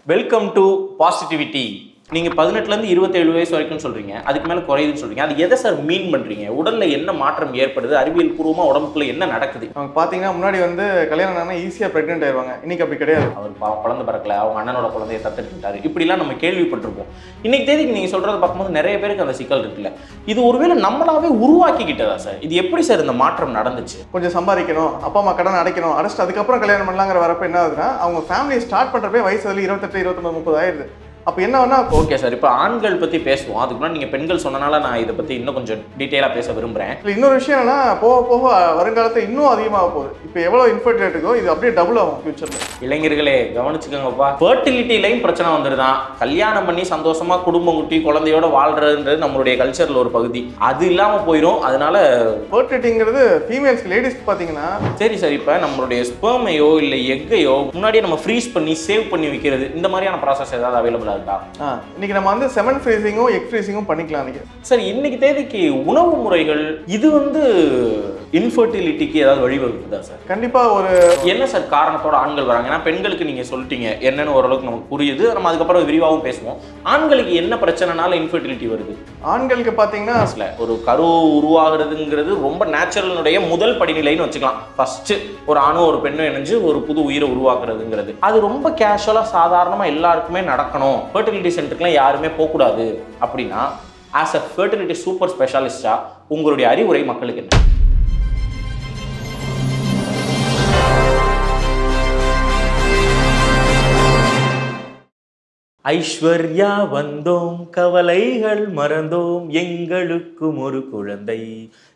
Welcome to positivity. நீங்கள் 18லேருந்து 27 வயசு வரைக்கும் சொல்கிறீங்க, அதுக்கு மேலே குறையுதுன்னு சொல்கிறீங்க. அது எதை சார் மீன் பண்ணுறீங்க? உடலில் என்ன மாற்றம் ஏற்படுது? அறிவியல் பூர்வமாக உடம்புக்குள்ள என்ன நடக்குது? அவங்க பார்த்தீங்கன்னா முன்னாடி வந்து கல்யாணம் ஆனால் ஈஸியாக ப்ரெக்னென்ட் ஆயிடுவாங்க. இன்னைக்கு அப்படி கிடையாது. அவர் குழந்தை பிறக்கல, அவங்க அண்ணனோட குழந்தைய தத்தெடுத்துட்டாரு, இப்படிலாம் நம்ம கேள்விப்பட்டிருப்போம். இன்னைக்கு தேதிக்கு நீங்கள் சொல்கிறத பார்க்கும்போது நிறைய பேருக்கு அந்த சிக்கல் இருக்குல்ல. இது ஒருவேளை நம்மளாவே உருவாக்கிக்கிட்டதா சார்? இது எப்படி சார் இந்த மாற்றம் நடந்துச்சு? கொஞ்சம் சம்பாதிக்கணும், அப்பா அம்மா கடன் அடைக்கணும், அடைச்சிட்டு அதுக்கப்புறம் கல்யாணம் பண்ணலாங்கிற வரப்போ என்ன ஆகுதுன்னா, அவங்க ஃபேமிலியை ஸ்டார்ட் பண்ணுறப்பே வயசு 28, 29, 30 ஆயிடுது. அப்போ என்ன வேணா ஓகே சார், இப்போ ஆண்கள் பற்றி பேசுவோம். அதுக்கு முன்னாடி நீங்கள் பெண்கள் சொன்னனால நான் இதை பற்றி இன்னும் கொஞ்சம் டீட்டெயிலாக பேச விரும்புகிறேன். இன்னொரு விஷயம் என்னன்னா, போக போக வருங்காலத்தில் இன்னும் அதிகமாக போகுது. இப்போ எவ்வளோ இன்ஃபர்டிலிட்டி இருக்கோ இது அப்படியே டபுள் ஆகும் ஃபியூச்சரில். இளைஞர்களே கவனிச்சுக்கோங்கப்பா, ஃபர்டிலிட்டிலையும் பிரச்சனை வந்துடுதான். கல்யாணம் பண்ணி சந்தோஷமா குடும்பம் குட்டி குழந்தையோட வாழ்றதுன்றது நம்மளுடைய கல்ச்சரில் ஒரு பகுதி. அது இல்லாமல் போயிடும். அதனால ஃபர்டிலிட்டிங்கிறது ஃபீமேல்ஸ்க்கு, லேடிஸ்க்கு பார்த்தீங்கன்னா சரி சார், இப்போ நம்மளுடைய ஸ்பெர்மையோ இல்லை எக்கையோ முன்னாடியே நம்ம ஃப்ரீஸ் பண்ணி சேவ் பண்ணி வைக்கிறது, இந்த மாதிரியான ப்ராசஸ் ஏதாவது அவைலபிளாக இருக்கா? இன்னைக்கு நம்ம வந்து செமன் ஃப்ரீசிங்கும் எக் ஃப்ரீசிங்கும் பண்ணிக்கலாம். சார், இன்னைக்கு தேதிக்கு உணவு முறைகள் இது வந்து இன்ஃபர்டிலிட்டிக்கு ஏதாவது வழிவகுக்குதா சார்? கண்டிப்பா. ஒரு என்ன சார் காரணத்தோட ஆண்கள் வராங்க? ஏன்னா பெண்களுக்கு நீங்க சொல்லிட்டீங்க என்னன்னு ஓரளவுக்கு நமக்கு புரியுது. நம்ம அதுக்கப்புறம் விரிவாகவும் பேசுவோம். ஆண்களுக்கு என்ன பிரச்சனைனால இன்ஃபர்டிலிட்டி வருது? ஆண்களுக்கு பார்த்தீங்கன்னா ஒரு கரு உருவாகிறதுங்கிறது ரொம்ப நேச்சுரலுடைய முதல் படிநிலைன்னு வச்சுக்கலாம். ஃபர்ஸ்ட் ஒரு ஆணும் ஒரு பெண்ணும் இணைஞ்சு ஒரு புது உயிரை உருவாக்குறதுங்கிறது அது ரொம்ப கேஷுவலா சாதாரணமா எல்லாருக்குமே நடக்கணும். ஃபர்டிலிட்டி சென்டருக்குலாம் யாருமே போகக்கூடாது அப்படின்னா, ஆஸ் அ ஃபர்டிலிட்டி சூப்பர் ஸ்பெஷாலிஸ்டா உங்களுடைய அறிவுரை மக்களுக்கு என்ன? ஐஸ்வர்யா வந்தோம், கவலைகள் மறந்தோம், எங்களுக்கும் ஒரு குழந்தை.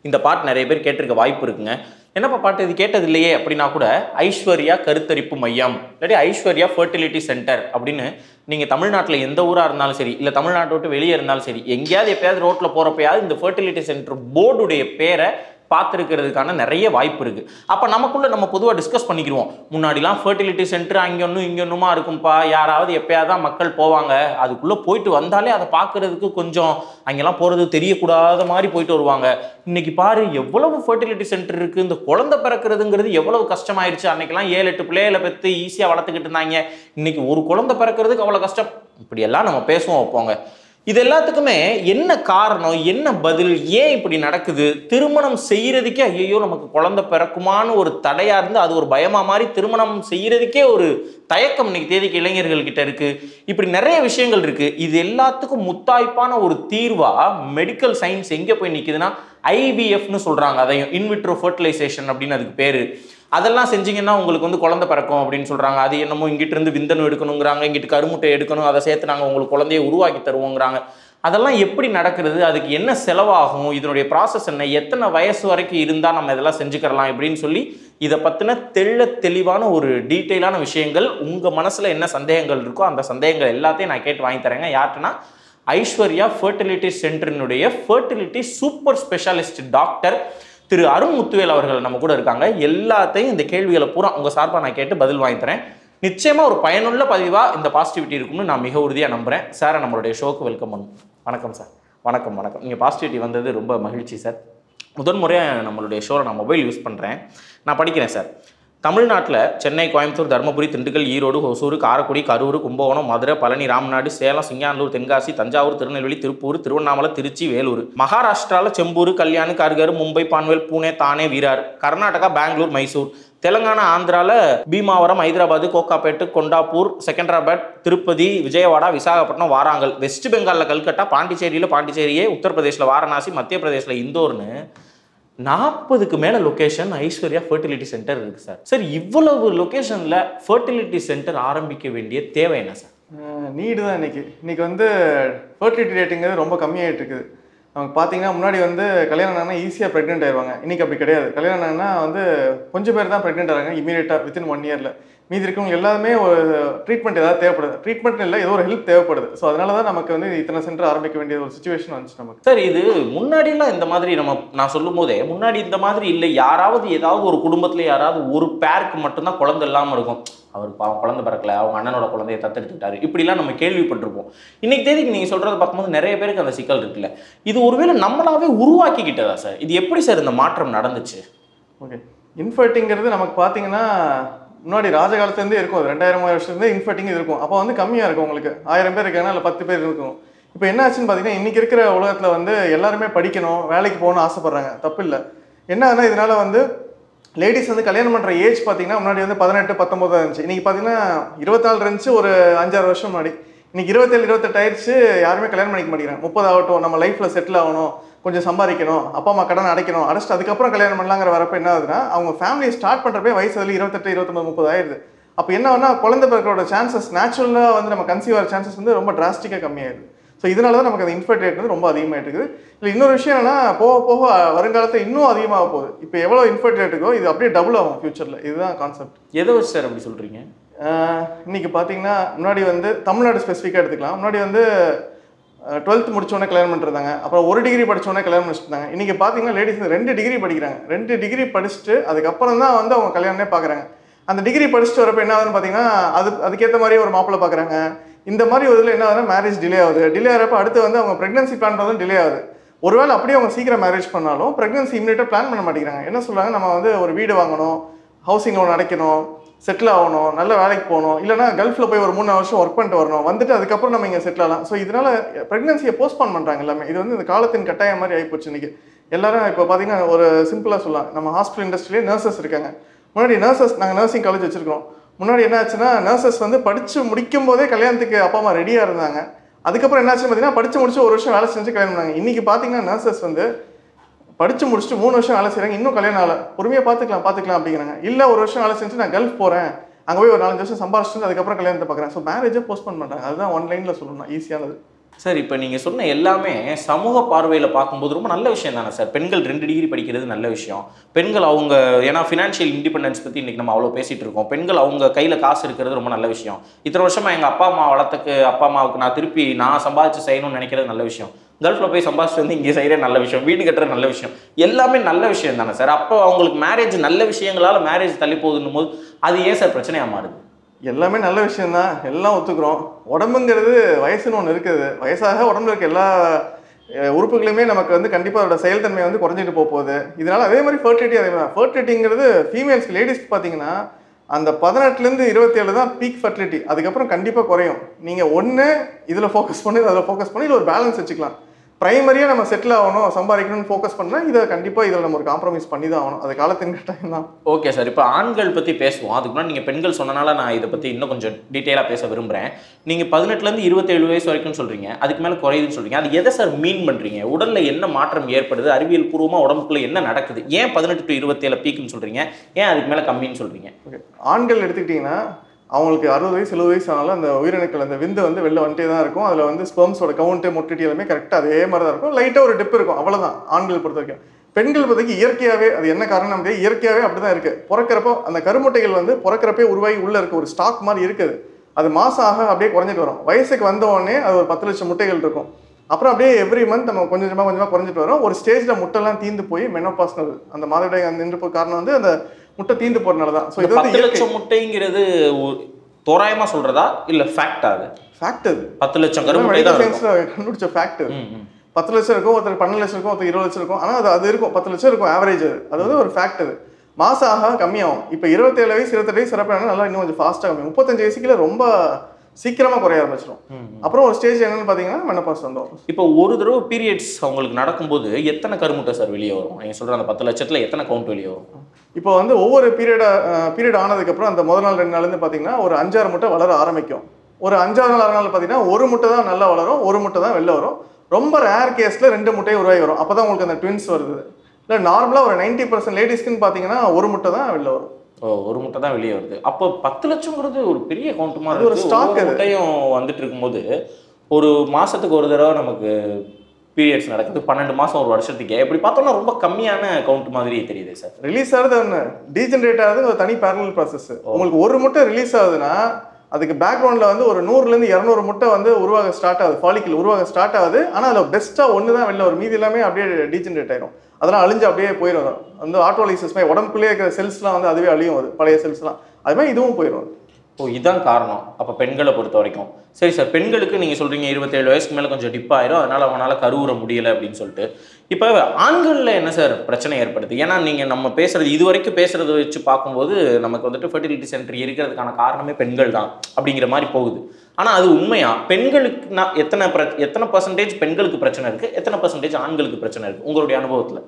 இந்த பாட்டு நிறைய பேர் கேட்டிருக்க வாய்ப்பு இருக்குங்க. என்னப்பா பாட்டு, இது கேட்டது இல்லையே அப்படின்னா கூட ஐஸ்வர்யா கருத்தரிப்பு மையம் இல்லாட்டி ஐஸ்வர்யா ஃபர்டிலிட்டி சென்டர் அப்படின்னு நீங்கள் தமிழ்நாட்டில் எந்த ஊராக இருந்தாலும் சரி, இல்லை தமிழ்நாட்டை விட்டு வெளியே இருந்தாலும் சரி, எங்கேயாவது எப்பயாவது ரோட்டில் போகிறப்பயாவது இந்த ஃபர்டிலிட்டி சென்டர் போர்டுடைய பேரை பார்த்துருக்கிறதுக்கான நிறைய வாய்ப்பு இருக்குது. அப்போ நமக்குள்ளே நம்ம பொதுவாக டிஸ்கஸ் பண்ணிக்கிறோம். முன்னாடிலாம் ஃபர்டிலிட்டி சென்டர் அங்கே ஒன்றும் இங்கே ஒன்றுமா இருக்கும்ப்பா, யாராவது எப்பயாவது தான் மக்கள் போவாங்க, அதுக்குள்ளே போயிட்டு வந்தாலே அதை பார்க்குறதுக்கு கொஞ்சம் அங்கெல்லாம் போகிறது தெரியக்கூடாத மாதிரி போயிட்டு வருவாங்க. இன்னைக்கு பாரு எவ்வளவு ஃபர்டிலிட்டி சென்டர் இருக்குது. இந்த குழந்தை பிறக்கிறதுங்கிறது எவ்வளவு கஷ்டமாயிருச்சு. அன்னைக்கெல்லாம் 7-8 பிள்ளைகளை பெற்று ஈஸியாக வளர்த்துக்கிட்டு இருந்தாங்க. இன்னைக்கு ஒரு குழந்தை பிறக்கிறதுக்கு அவ்வளோ கஷ்டம். இப்படியெல்லாம் நம்ம பேசுவோம் வைப்போங்க. இது எல்லாத்துக்குமே என்ன காரணம், என்ன பதில், ஏன் இப்படி நடக்குது? திருமணம் செய்யறதுக்கே ஐயோ நமக்கு குழந்தை பிறக்குமான்னு ஒரு தடையா இருந்து அது ஒரு பயமா மாதிரி திருமணம் செய்யறதுக்கே ஒரு தயக்கம் இன்னைக்கு தேதிக்கு இளைஞர்கள் கிட்ட இருக்கு. இப்படி நிறைய விஷயங்கள் இருக்கு. இது எல்லாத்துக்கும் முத்தாய்ப்பான ஒரு தீர்வா மெடிக்கல் சயின்ஸ் எங்க போய் நிக்குதுன்னா IVFன்னு சொல்றாங்க. அதையும் இன்விட்ரோ ஃபர்டிலைசேஷன் அப்படின்னு அதுக்கு பேரு. அதெல்லாம் செஞ்சீங்கன்னா உங்களுக்கு வந்து குழந்தை பிறக்கும் அப்படின்னு சொல்றாங்க. அது என்னமோ இங்கிட்ட இருந்து விந்தணு எடுக்கணுங்கிறாங்க, இங்கிட்டு கருமுட்டை எடுக்கணும், அதை சேர்த்து நாங்கள் உங்களுக்கு குழந்தைய உருவாக்கி தருவோங்கிறாங்க. அதெல்லாம் எப்படி நடக்கிறது? அதுக்கு என்ன செலவாகும்? இதனுடைய ப்ராசஸ் என்ன? எத்தனை வயசு வரைக்கும் இருந்தால் நம்ம இதெல்லாம் செஞ்சுக்கிறலாம் இப்படின்னு சொல்லி இதை பற்றின தெளிவான ஒரு டீட்டெயிலான விஷயங்கள், உங்கள் மனசில் என்ன சந்தேகங்கள் இருக்கோ அந்த சந்தேகங்கள் எல்லாத்தையும் நான் கேட்டு வாங்கி தரேங்க. யார்ட்டுன்னா ஐஸ்வர்யா ஃபர்டிலிட்டி சென்டரினுடைய ஃபர்டிலிட்டி சூப்பர் ஸ்பெஷாலிஸ்ட் டாக்டர் திரு அருண் முத்துவேல் அவர்கள் நம்ம கூட இருக்காங்க. எல்லாத்தையும் இந்த கேள்விகளை பூரா உங்கள் சார்பாக நான் கேட்டு பதில் வாங்கி தரேன். நிச்சயமாக ஒரு பயனுள்ள பதிவாக இந்த பாசிட்டிவிட்டி இருக்கும்னு நான் மிக உறுதியாக நம்புகிறேன். சார், நம்மளுடைய ஷோக்கு வெல்கம் பண்ணும். வணக்கம் சார். வணக்கம். நீங்கள் பாசிட்டிவிட்டி வந்தது ரொம்ப மகிழ்ச்சி சார். முதன் முறையாக நம்மளுடைய ஷோவில் நான் மொபைல் யூஸ் பண்ணுறேன். நான் படிக்கிறேன் சார். தமிழ்நாட்டில் சென்னை, கோயம்புத்தூர், தருமபுரி, திண்டுக்கல், ஈரோடு, ஒசூர், காரைக்குடி, கரூர், கும்பகோணம், மதுரை, பழனி, ராமநாடு, சேலம், சிங்கானூர், தென்காசி, தஞ்சாவூர், திருநெல்வேலி, திருப்பூர், திருவண்ணாமலை, திருச்சி, வேலூர். மகாராஷ்டிராவில் செம்பூர், கல்யாண், கர்கர், மும்பை, பான்வேல், பூனே, தானே, வீரார். கர்நாடகா பெங்களூர், மைசூர். தெலுங்கானா, ஆந்திராவில் பீமாவரம், ஹைதராபாத், கோக்காப்பேட்டு, கொண்டாப்பூர், செகண்டராபாத், திருப்பதி, விஜயவாடா, விசாகப்பட்டினம், வாராங்கல். வெஸ்ட் பெங்காலில் கல்கட்டா, பாண்டிச்சேரியே, உத்தரப்பிரதேசில் வாரணாசி, மத்திய பிரதேசில் இந்தோர்னு 40க்கு மேலே லொக்கேஷன் ஐஸ்வர்யா ஃபர்டிலிட்டி சென்டர் இருக்குது சார். சார், இவ்வளவு லொக்கேஷனில் ஃபர்டிலிட்டி சென்டர் ஆரம்பிக்க வேண்டிய தேவை என்ன சார்? நீடு தான். இன்னைக்கு வந்து ஃபர்டிலிட்டி ரேட்டுங்கிறது ரொம்ப கம்மியாகிட்டு இருக்குது. அவங்க பார்த்தீங்கன்னா முன்னாடி வந்து கல்யாணம் ஆனால் ஈஸியாக ப்ரெக்னென்ட் ஆயிடுவாங்க. இன்றைக்கி அப்படி கிடையாது. கல்யாணம் ஆனால் வந்து கொஞ்சம் பேர் தான் ப்ரெக்னென்ட் ஆகிறாங்க இமீடியட்டாக வித்தின் 1 இயரில். மீதி இருக்கவங்க எல்லாருமே ஒரு ட்ரீட்மெண்ட் ஏதாவது தேவைப்படுது. ட்ரீட்மெண்ட் இல்லை, ஏதோ ஒரு ஹெல்ப் தேவைப்படுது. ஸோ அதனால தான் நமக்கு வந்து இத்தனை சென்டர் ஆரம்பிக்க வேண்டிய ஒரு சுச்சுவேஷன் வந்துச்சு நமக்கு. சார், இது முன்னாடிலாம் இந்த மாதிரி நான் சொல்லும் போதே முன்னாடி இந்த மாதிரி இல்லை. யாராவது ஏதாவது ஒரு குடும்பத்தில் யாராவது ஒரு பேருக்கு மட்டும்தான் குழந்தை இல்லாமல் இருக்கும். அவர் குழந்தை பிறக்கல, அவங்க அண்ணனோட குழந்தைய தத்தெடுத்துட்டாரு, இப்படிலாம் நம்ம கேள்விப்பட்டிருப்போம். இன்னைக்கு தேதிக்கு நீங்கள் சொல்கிறத பார்க்கும்போது நிறைய பேருக்கு அந்த சிக்கல் இருக்குல்ல. இது ஒருவேளை நம்மளாவே உருவாக்கிக்கிட்டதா சார்? இது எப்படி சார் இந்த மாற்றம் நடந்துச்சு? ஓகே, இன்ஃபர்டிங்கிறது நமக்கு பார்த்தீங்கன்னா முன்னாடி ராஜ காலத்துலேருந்தே இருக்கும், 2000 வருஷத்துலேருந்தே இன்ஃபர்டிங் இருக்கும். அப்போ வந்து கம்மியாக இருக்கும், உங்களுக்கு 1000 பேர் இருக்காங்கன்னா இல்லை 10 பேர் இருக்கும். இப்போ என்ன ஆச்சுன்னு பார்த்தீங்கன்னா இன்றைக்கி இருக்கிற உலகத்தில் வந்து எல்லாருமே படிக்கணும், வேலைக்கு போகணும்னு ஆசைப்பட்றாங்க, தப்பு இல்லை. என்ன ஆகுதுன்னா இதனால் வந்து லேடிஸ் வந்து கல்யாணம் பண்ணுற ஏஜ் பார்த்தீங்கன்னா முன்னாடி வந்து 18 19 இருந்துச்சு. இன்றைக்கி பார்த்தீங்கன்னா 24 இருந்துச்சு ஒரு 5-6 வருஷம் முன்னாடி. இன்றைக்கி 27 28 ஆயிடுச்சு. யாருமே கல்யாணம் பண்ணிக்க மாட்டேங்கிறாங்க. 30 ஆகட்டும், நம்ம லைஃப்பில் செட்டில் ஆகணும், கொஞ்சம் சம்பாதிக்கணும், அப்பா அம்மா கடன் அடைக்கணும், அடைச்சிட்டு அதுக்கப்புறம் கல்யாணம் பண்ணலாங்கிற வரப்போ என்ன ஆகுதுன்னா அவங்க ஃபேமிலியை ஸ்டார்ட் பண்ணுறப்பே வயசு அதில் 28 29 30 ஆயிடுது. அப்போ என்ன ஆகுனா குழந்தை பிறக்கிறோட சான்சஸ் நேச்சுரலாக வந்து நம்ம கன்சீவ் ஆகிற சான்சஸ் வந்து ரொம்ப டிராஸ்டிக்காக கம்மியாயிடுது. ஸோ இதனால தான் நமக்கு அந்த இன்ஃபர்டிலிட்டி வந்து ரொம்ப அதிகமாகிட்டு இருக்குது. இல்லை இன்னொரு விஷயம் என்னன்னா போக போக வருங்காலத்தில் இன்னும் அதிகமாக போகுது. இப்போ எவ்வளோ இன்ஃபர்டிலிட்டி இருக்கோ இது அப்படியே டபுள் ஆகும் ஃபியூச்சரில். இதுதான் கான்செப்ட். எதை வச்சு சார் அப்படி சொல்கிறீங்க? இன்னைக்கு பார்த்தீங்கன்னா முன்னாடி வந்து தமிழ்நாடு ஸ்பெசிஃபிக்காக எடுத்துக்கலாம். முன்னாடி வந்து 12th முடிச்சோடனே கல்யாணம் பண்ணிருந்தாங்க, அப்புறம் 1 டிகிரி படித்தோடனே கல்யாணம் முடிச்சுட்டாங்க. இன்றைக்கி பார்த்தீங்கன்னா லேடிஸ் 2 டிகிரி படிக்கிறாங்க. 2 டிகிரி படிச்சுட்டு அதுக்கப்புறம் தான் வந்து அவங்க கல்யாணமே பார்க்குறாங்க. அந்த டிகிரி படிச்சுட்டு வரப்போ என்ன ஆகுதுன்னு பார்த்தீங்கன்னா அதுக்கேற்ற மாதிரி ஒரு மாப்பிள்ளை பார்க்குறாங்க. இந்த மாதிரி ஒரு இதில் என்ன ஆகுதுன்னா மேரேஜ் டிலே ஆகுது. டிலே ஆகிறப்ப அடுத்து வந்து அவங்க ப்ரெக்னன்சி பிளான் பண்ணுறதும் டிலே ஆகுது. ஒருவேளை அப்படியே அவங்க சீக்கிரம் மேரேஜ் பண்ணாலும் ப்ரெக்னன்சி இமீடியட்டாக பிளான் பண்ண மாட்டேங்கிறாங்க. என்ன சொல்கிறாங்க, நம்ம வந்து ஒரு வீடு வாங்கணும், ஹவுசிங் லோன் அடைக்கணும், செட்டில் ஆகணும், நல்ல வேலைக்கு போகணும், இல்லைனா கல்ஃபில் போய் ஒரு 3 வருஷம் ஒர்க் பண்ணிட்டு வரணும், வந்துட்டு அதுக்கப்புறம் நம்ம இங்கே செட்டில் ஆகலாம். ஸோ இதனால் ப்ரெக்னன்சியை போஸ்ட்போன் பண்ணுறாங்க எல்லாமே. இது வந்து இந்த காலத்தின் கட்டாயம் மாதிரி ஆகிப்போச்சு இன்றைக்கி. எல்லாரும் இப்போ பார்த்தீங்கன்னா ஒரு சிம்பிளாக சொல்லலாம், நம்ம ஹாஸ்பிட்டல் இண்டஸ்ட்ரியிலே நர்சஸ் இருக்காங்க. முன்னாடி நர்சஸ், நாங்கள் நர்சிங் காலேஜ் வச்சுருக்கோம். முன்னாடி என்ன ஆச்சுன்னா நர்சஸ் வந்து படித்து முடிக்கும் போதே கல்யாணத்துக்கு அப்பா அம்மா ரெடியாக இருந்தாங்க. அதுக்கப்புறம் என்ன ஆச்சுன்னு பார்த்தீங்கன்னா படித்து முடிச்சு 1 வருஷம் வேலை செஞ்சு கல்யாணம் பண்ணாங்க. இன்றைக்கி பார்த்தீங்கன்னா நர்சஸ் வந்து படித்து முடிச்சுட்டு 3 வருஷம் வேலை செய்கிறாங்க, இன்னும் கல்யாணம் ஆகலை, பொறுமையாக பார்த்துக்கலாம் அப்படிங்கிறாங்க. இல்லை 1 வருஷம் வேலை செஞ்சு நான் கல்ஃப் போகிறேன், அங்கே போய் ஒரு 4-5 வருஷம் சம்பாரிச்சுட்டு அதுக்கப்புறம் கல்யாணத்தை பார்க்குறேன். ஸோ மேரேஜை போஸ்ட்போன் பண்ணுறாங்க. அதுதான் ஒன்லைனில் சொல்லணும் ஈஸியானது. சார் இப்போ நீங்கள் சொன்ன எல்லாமே சமூக பார்வையில் பார்க்கும்போது ரொம்ப நல்ல விஷயம் தானே சார். பெண்கள் 2 டிகிரி படிக்கிறது நல்ல விஷயம். பெண்கள் அவங்க ஏன்னா ஃபினான்ஷியல் இண்டிபெண்டன்ஸ் பற்றி இன்றைக்கி நம்ம அவ்வளோ பேசிகிட்டு இருக்கோம். பெண்கள் அவங்க கையில் காசு இருக்கிறது ரொம்ப நல்ல விஷயம். இத்தனை வருஷமாக எங்கள் அப்பா அம்மா வளர்த்துக்கு அப்பா அம்மாவுக்கு நான் திருப்பி நான் சம்பாதிச்சு செய்யணும்னு நினைக்கிறது நல்ல விஷயம். கல்ஃபில் போய் சம்பாதிச்சு வந்து இங்கே செய்கிற நல்ல விஷயம், வீடு கட்டுற நல்ல விஷயம், எல்லாமே நல்ல விஷயம் தானே சார். அப்போ அவங்களுக்கு மேரேஜ் நல்ல விஷயங்களால் மேரேஜ் தள்ளி போகுதுன்னும் போது அது ஏன் சார் பிரச்சனையாக மாறுது? எல்லாமே நல்ல விஷயந்தான், எல்லாம் ஒத்துக்கிறோம். உடம்புங்கிறது வயசுன்னு ஒன்று இருக்குது. வயசாக உடம்புல இருக்க எல்லா உறுப்புகளுமே நமக்கு வந்து கண்டிப்பாக அதோட செயல்தன்மை வந்து குறைஞ்சிட்டு போகுது. இதனால் அதே மாதிரி ஃபர்டிலிட்டி அதே மாதிரி. ஃபர்டிலிட்டிங்கிறது ஃபீமேல்ஸ்க்கு லேடிஸ்க்கு பார்த்தீங்கன்னா அந்த 18லேருந்து 27 தான் பீக் ஃபர்டிலிட்டி. அதுக்கப்புறம் கண்டிப்பாக குறையும். நீங்கள் ஒன்று இதில் ஃபோக்கஸ் பண்ணி அதில் ஃபோக்கஸ் பண்ணி இல்லை ஒரு பேலன்ஸ் வச்சுக்கலாம். ப்ரைமரியாக நம்ம செட்டில் ஆகணும், சம்பாதிக்கணும்னு ஃபோக்கஸ் பண்ணால் இதை கண்டிப்பாக இதில் நம்ம ஒரு காம்ப்ரமைஸ் பண்ணி தான் ஆகணும். அது காலத்தின் கட்டாயம் தான். ஓகே சார், இப்போ ஆண்கள் பற்றி பேசுவோம். அதுக்கு முன்னாடி நீங்கள் பெண்கள் சொன்னனால நான் இதை பற்றி இன்னும் கொஞ்சம் டீட்டெயிலாக பேச விரும்புகிறேன். நீங்கள் 18லேருந்து 27 வயசு வரைக்கும் சொல்கிறீங்க, அதுக்கு மேலே குறையுதுன்னு சொல்கிறீங்க. அது எதை சார் மீன் பண்ணுறீங்க? உடலில் என்ன மாற்றம் ஏற்படுது? அறிவியல் பூர்வமாக உடம்புக்குள்ளே என்ன நடக்குது? ஏன் 18 to 27 பீக்குன்னு சொல்கிறீங்க? ஏன் அதுக்கு மேலே கம்மின்னு சொல்கிறீங்க? ஓகே, ஆண்கள் எடுத்துக்கிட்டிங்கன்னா அவங்களுக்கு 60 வயசு 70 வயசு ஆனாலும் அந்த உயிரணுக்கள் அந்த விந்து வந்து வெளில வந்துட்டே தான் இருக்கும். அதில் வந்து ஸ்பெர்ம்ஸோட கவுண்ட்டு மொட்டிட்டி எல்லாமே கரெக்டாக அதே மாதிரி தான் இருக்கும். லைட்டாக ஒரு டிப் இருக்கும், அவ்வளோதான் ஆண்கள் பொறுத்த வரைக்கும். பெண்கள் பொறுத்தவரைக்கும் இயற்கையாகவே அது என்ன காரணம் அப்படியே இயற்கையாகவே அப்படி தான் இருக்குது. பிறக்கிறப்போ அந்த கருமுட்டைகள் வந்து பிறக்கிறப்பே உருவாகி உள்ளே இருக்க ஒரு ஸ்டாக் மாதிரி இருக்குது. அது மாதம் ஆக அப்படியே குறைஞ்சிட்டு வரும். வயசுக்கு வந்த உடனே அது ஒரு 10 லட்சம் முட்டைகள் இருக்கும். அப்புறம் அப்படியே எவ்ரி மந்த் நம்ம கொஞ்சமாக குறைஞ்சிட்டு வரும். ஒரு ஸ்டேஜில் முட்டைலாம் தீந்து போய் மெனோபாஸ்னு அந்த மாதவிடாய் நின்று போய் காரணம் வந்து அந்த முட்டை தீந்து போகிறதுனால தான். ஸோ இது 10 லட்சம் முட்டைங்கிறது தோராயமாக சொல்கிறதா இல்லை ஃபேக்டா? அது ஃபேக்ட். அது 10 லட்சம் கருமுட்டை தான் கண்டுபிடிச்ச ஃபேக்ட். 10 லட்சம் இருக்கும், ஒருத்தர் 12 லட்சம் இருக்கும், ஒருத்தர் 20 லட்சம் இருக்கும். ஆனால் அது இருக்கும், 10 லட்சம் இருக்கும் ஆவரேஜ். அது வந்து ஒரு ஃபேக்ட். அது மாதம் ஆக கம்மியாகும். இப்போ 27 வயசு 28 வயசு சிறப்பாக நல்லா இன்னும் கொஞ்சம் ஃபாஸ்ட்டாக கம்மி. 35 வயசுக்குள்ள ரொம்ப சீக்கிரமாக குறைய ஆரம்பிச்சிடும். அப்புறம் ஒரு ஸ்டேஜ் என்னன்னு பார்த்தீங்கன்னா மெனோபாஸ் வந்துடும். இப்போ ஒரு தடவை பீரியட்ஸ் அவங்களுக்கு நடக்கும்போது எத்தனை கருமுட்டை சார் வெளியே வரும்? நீங்கள் சொல்கிற அந்த 10 லட்சத்தில் எத்தனை கவுண்ட் வெளியே வரும்? இப்போ வந்து ஒவ்வொரு பீரியட் ஆனதுக்கப்புறம் அந்த முதல் நாள் 2 நாள்லேருந்து பார்த்தீங்கன்னா ஒரு 5-6 முட்டை வளர ஆரம்பிக்கும். ஒரு 5-6 நாள் 6 நாள் பார்த்தீங்கன்னா ஒரு முட்டை தான் நல்லா வளரும், ஒரு முட்டை தான் வெளில வரும். ரொம்ப ரேர் கேஸில் 2 முட்டையை உருவாகி வரும். அப்போ தான் உங்களுக்கு அந்த ட்வின்ஸ் வருது. இல்லை நார்மலாக ஒரு 90% லேடிஸ்க்குன்னு பார்த்தீங்கன்னா ஒரு முட்டை தான் வெளில வரும். ஒரு முட்டை தான் வெளியே வருது. அப்போ 10 லட்சங்கிறது ஒரு பெரிய கவுண்ட் மாதிரி. ஒரு ஸ்டாக் முட்டையும் வந்துட்டு இருக்கும்போது ஒரு மாதத்துக்கு ஒரு தடவை நமக்கு பீரியட்ஸ் நடக்குது, 12 மாதம் ஒரு வருஷத்துக்கு. எப்படி பார்த்தோம்னா ரொம்ப கம்மியான கவுண்ட் மாதிரி தெரியுது சார். ரிலீஸ் ஆகுது ஒன்று, டீஜென்ரேட் ஆகுது ஒரு தனி பேரலல் ப்ராசஸ். உங்களுக்கு ஒரு முட்டை ரிலீஸ் ஆகுதுன்னா அதுக்கு பேக்ரவுண்டில் வந்து ஒரு 100லேருந்து 200 முட்டை வந்து உருவாக ஸ்டார்ட் ஆகுது, ஃபாலிக்கல் உருவாக ஸ்டார்ட் ஆகுது. ஆனால் அதில் பெஸ்ட்டாக ஒன்று தான் வெளில ஒரு மீதி எல்லாமே அப்படியே டீஜென்ரேட் ஆயிடும். அதெல்லாம் அழிஞ்சு அப்படியே போயிடும். வந்து ஆட்டோலைசிஸ் மாதிரி உடம்புக்குள்ளே இருக்கிற செல்ஸ்லாம் வந்து அதுவே அழியும், அது பழைய செல்ஸ்லாம். அது மாதிரி இதுவும் போயிடும். ஓ, இதுதான் காரணம் அப்போ பெண்களை பொறுத்த வரைக்கும். சரி சார், பெண்களுக்கு நீங்கள் சொல்கிறீங்க 27 வயசுக்கு மேலே கொஞ்சம் டிப் ஆயிரும், அதனால் அவங்களால கருவுற முடியலை அப்படின்னு சொல்லிட்டு. இப்போ ஆண்களில் என்ன சார் பிரச்சனை ஏற்படுது? ஏன்னா நீங்கள் நம்ம பேசுகிறது இது வரைக்கும் பேசுகிறத வச்சு பார்க்கும்போது நமக்கு வந்துட்டு ஃபெர்டிலிட்டி சென்டர் இருக்கிறதுக்கான காரணமே பெண்கள் தான் அப்படிங்கிற மாதிரி போகுது. ஆனால் அது உண்மையா? பெண்களுக்கு எத்தனை பர்சன்டேஜ் பெண்களுக்கு பிரச்சனை இருக்குது, எத்தனை பர்சன்டேஜ் ஆண்களுக்கு பிரச்சனை இருக்குது உங்களுடைய அனுபவத்தில்?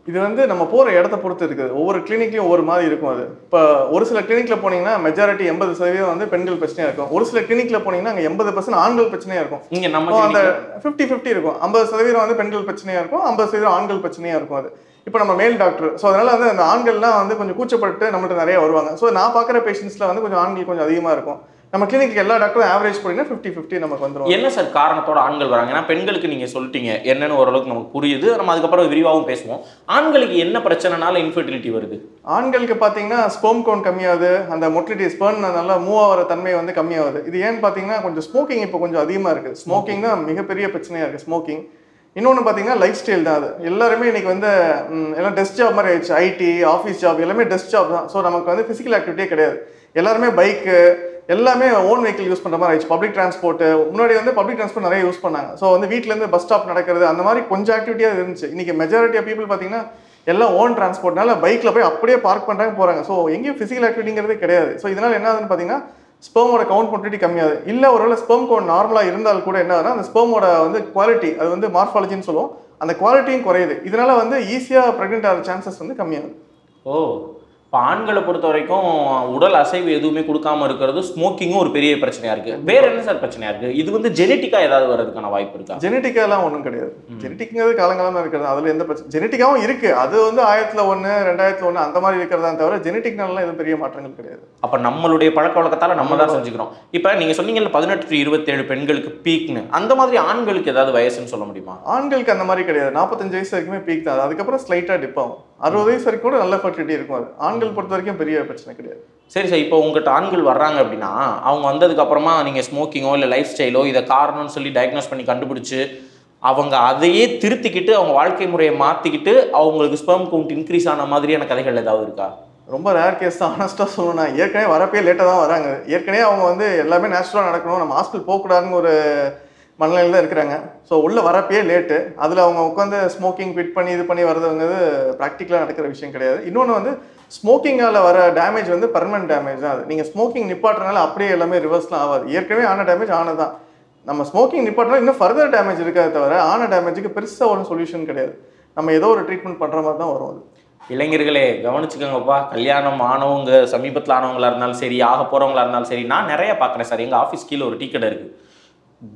இது வந்து நம்ம போகிற இடத்த பொறுத்து இருக்குது. ஒவ்வொரு கிளினிக்லையும் ஒவ்வொரு மாதிரி இருக்கும். அது இப்போ ஒரு சில கிளினிக்கில் போனீங்கன்னா மெஜாரிட்டி 80% வந்து பெண்கள் பிரச்சனையாக இருக்கும். ஒரு சில கிளினிக்கில் போனீங்கன்னா அங்கே 80% ஆண்கள் பிரச்சனையாக இருக்கும். இங்கே நம்ம அந்த 50-50 இருக்கும். 50% வந்து பெண்கள் பிரச்சனையாக இருக்கும், 50% ஆண்கள் பிரச்சனையாக இருக்கும். அது இப்போ நம்ம மேல் டாக்டர், ஸோ அதனால் வந்து அந்த ஆண்கள்லாம் வந்து கொஞ்சம் கூச்சப்பட்டு நம்மள்ட்ட நிறைய வருவாங்க. ஸோ நான் பார்க்குற பேஷண்ட்ஸில் வந்து கொஞ்சம் ஆண்கள் கொஞ்சம் அதிகமாக இருக்கும். நம்ம கிளினிக் எல்லா டாக்டரும் ஆவரேஜ் பண்ணினா 50-50 நமக்கு வந்துடும். என்ன சார் காரணத்தோட ஆண்கள் வராங்க? ஏன்னா பெண்களுக்கு நீங்கள் சொல்லிட்டீங்க என்னன்னு ஓரளவுக்கு நமக்கு புரியுது, நம்ம அதுக்கப்புறம் விரிவாகவும் பேசுவோம். ஆண்களுக்கு என்ன பிரச்சனைனால இன்ஃபர்டிலிட்டி வருது? ஆண்களுக்கு பார்த்தீங்கன்னா ஸ்பெர்ம் கவுண்ட் கம்மியாகுது, அந்த மொட்டிலிட்டி ஸ்பெர்ம் நல்லா மூவ் ஆகிற தன்மை வந்து கம்மியாகுது. இது ஏன்னு பார்த்தீங்கன்னா கொஞ்சம் ஸ்மோக்கிங் இப்போ கொஞ்சம் அதிகமாக இருக்குது. ஸ்மோக்கிங் தான் மிகப்பெரிய பிரச்சனையாக இருக்குது, ஸ்மோக்கிங். இன்னொன்று பார்த்தீங்கன்னா லைஃப் ஸ்டைல் தான். அது எல்லாருமே இன்னைக்கு வந்து எல்லாம் டெஸ்க் ஜாப் மாதிரி ஆயிடுச்சு. ஐடி ஆஃபீஸ் ஜாப் எல்லாமே டெஸ்க் ஜாப் தான். ஸோ நமக்கு வந்து ஃபிசிக்கல் ஆக்டிவிட்டியே கிடையாது. எல்லாருமே பைக்கு எல்லாமே ஓன் வெஹிக்கிள் யூஸ் பண்ணுற மாதிரி ஆயிடுச்சு. பப்ளிக் டிரான்ஸ்போர்ட்டு முன்னாடி வந்து பப்ளிக் டிரான்ஸ்போர்ட் நிறைய யூஸ் பண்ணாங்க. ஸோ வந்து வீட்டிலேருந்து பஸ் ஸ்டாப் நடக்கிறது அந்த மாதிரி கொஞ்சம் ஆக்டிவிட்டியாக இருந்துச்சு. இன்றைக்கி மெஜாரிட்டி ஆஃப் பீப்புள் பார்த்தீங்கன்னா எல்லாம் ஓன் டிரான்ஸ்போர்ட்னால பைக்கில் போய் அப்படியே பார்க் பண்ணுறாங்க போகிறாங்க. ஸோ எங்கேயும் ஃபிசிக்கல் ஆக்டிவிட்டிங்கிறதே கிடையாது. ஸோ இதனால் என்ன ஆகுதுன்னு பார்த்தீங்கன்னா ஸ்பெர்மோட கவுண்ட் மொட்டிலிட்டி கம்மியாகுது. இல்லை ஒருவேளை ஸ்பெர்ம் கவுண்ட் நார்மலாக இருந்தால் கூட என்ன ஆகுதுன்னா அந்த ஸ்பெர்மோட வந்து குவாலிட்டி, அது வந்து மார்ஃபாலஜின்னு சொல்லுவோம், அந்த குவாலிட்டியும் குறையுது. இதனால் வந்து ஈஸியாக ப்ரெக்னென்ட் ஆகிற சான்சஸ் வந்து கம்மியாகுது. ஓ, இப்போ ஆண்களை பொறுத்த வரைக்கும் உடல் அசைவு எதுவுமே கொடுக்காம இருக்கிறது, ஸ்மோக்கிங்கும் ஒரு பெரிய பிரச்சனையா இருக்கு. வேற என்ன சார் பிரச்சனையா இருக்கு? இது வந்து ஜெனட்டிக்கா ஏதாவது வரதுக்கான வாய்ப்பு இருக்கா? ஜெனட்டிக்காலாம் ஒன்றும் கிடையாது. ஜெனட்டிக்ங்கிறது காலங்காலமாக இருக்கிறது, அதில் எந்த பிரச்சனை. ஜெனட்டிக்காவும் இருக்கு, அது வந்து 1001 2001 அந்த மாதிரி இருக்கிறதா தவிர ஜெனட்டிக்னாலாம் எதுவும் பெரிய மாற்றங்கள் கிடையாது. அப்போ நம்மளுடைய பழக்க வழக்கத்தால் நம்ம தான் செஞ்சுக்கிறோம். இப்போ நீங்கள் சொன்னீங்கல்ல 18 to 27 பெண்களுக்கு பீக்னு, அந்த மாதிரி ஆண்களுக்கு ஏதாவது வயசுன்னு சொல்ல முடியுமா? ஆண்களுக்கு அந்த மாதிரி கிடையாது. 45 வயசு வரைக்குமே பீக் தான். அதுக்கப்புறம் ஸ்லைட்டாக டிப் ஆகும். 60 வயசு வரைக்கும் கூட நல்ல ஃபர்டிலிட்டி இருக்கும். அது ஆண்கள் பொறுத்த வரைக்கும் பெரிய பிரச்சனை கிடையாது. சரி சார், இப்போ உங்கள்கிட்ட ஆண்கள் வர்றாங்க அப்படின்னா அவங்க வந்ததுக்கு அப்புறமா நீங்கள் ஸ்மோக்கிங்கோ இல்லை லைஃப் ஸ்டைலோ இதை காரணம்னு சொல்லி டயக்னோஸ் பண்ணி கண்டுபிடிச்சு அவங்க அதையே திருத்திக்கிட்டு அவங்க வாழ்க்கை முறையை மாற்றிக்கிட்டு அவங்களுக்கு ஸ்பெர்ம் கவுண்ட் இன்க்ரீஸ் ஆன மாதிரியான கதைகள் ஏதாவது இருக்கா? ரொம்ப ரேர் கேஸ் தான். ஆனஸ்ட்டாக சொல்லணும்னா ஏற்கனவே வரப்பே லேட்டாக தான் வராங்க. ஏற்கனவே அவங்க வந்து எல்லாமே நேச்சுரலாக நடக்கணும், நம்ம ஹாஸ்பிட்டல் போகக்கூடாதுன்னு ஒரு மனநிலையில் தான் இருக்கிறாங்க. ஸோ உள்ளே வரப்பே லேட்டு. அதில் அவங்க உட்காந்து ஸ்மோக்கிங் ஃபிட் பண்ணி இது பண்ணி வரதுங்கிறது ப்ராக்டிக்கலாக நடக்கிற விஷயம் கிடையாது. இன்னொன்று வந்து ஸ்மோக்கிங்கால் வர டேமேஜ் வந்து பர்மனன்ட் டேமேஜ் தான். அது நீங்கள் ஸ்மோக்கிங் நிப்பாட்டுறதுனால அப்படியே எல்லாமே ரிவர்ஸ்லாம் ஆகாது. ஏற்கனவே ஆன டேமேஜ் ஆனதான். நம்ம ஸ்மோக்கிங் நிப்பாட்டினா இன்னும் ஃபர்தர் டேமேஜ் இருக்காது தவிர ஆன டேமேஜுக்கு பெருசாக ஒரு சொல்யூஷன் கிடையாது. நம்ம ஏதோ ஒரு ட்ரீட்மெண்ட் பண்ணுற மாதிரி தான் வரும். அது இளைஞர்களே கவனிச்சுக்கோங்கப்பா. கல்யாணம் ஆனவங்க, சமீபத்தில் ஆனவங்களா இருந்தாலும் சரி, ஆக போகிறவங்களா இருந்தாலும் சரி, நான் நிறைய பார்க்குறேன் சார். எங்கள் ஆஃபீஸ் கீழே ஒரு டீ கடை இருக்குது.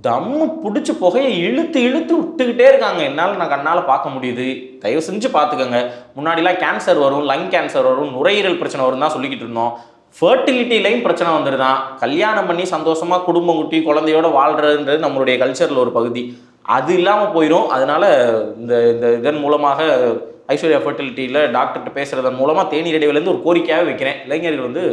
தம்மு பிடிச்சி புகையை இழுத்து இழுத்து விட்டுக்கிட்டே இருக்காங்க. என்னால் நான் கண்ணால் பார்க்க முடியுது. தயவு செஞ்சு பார்த்துக்கோங்க. முன்னாடிலாம் கேன்சர் வரும், லங் கேன்சர் வரும், நுரையீரல் பிரச்சனை வரும் தான் சொல்லிக்கிட்டு இருந்தோம். ஃபர்டிலிட்டிலையும் பிரச்சனை வந்துடுதான். கல்யாணம் பண்ணி சந்தோஷமாக குடும்பம் குட்டி குழந்தையோடு வாழ்கிறதுன்றது நம்மளுடைய கல்ச்சரில் ஒரு பகுதி. அது இல்லாமல் போயிடும். அதனால இந்த இதன் மூலமாக ஐஸ்வர்யா ஃபர்டிலிட்டியில் டாக்டர்கிட்ட பேசுகிறதன் மூலமாக தேநீர் இடைவெளியிலேருந்து ஒரு கோரிக்கையாகவே வைக்கிறேன். இளைஞர்கள் வந்து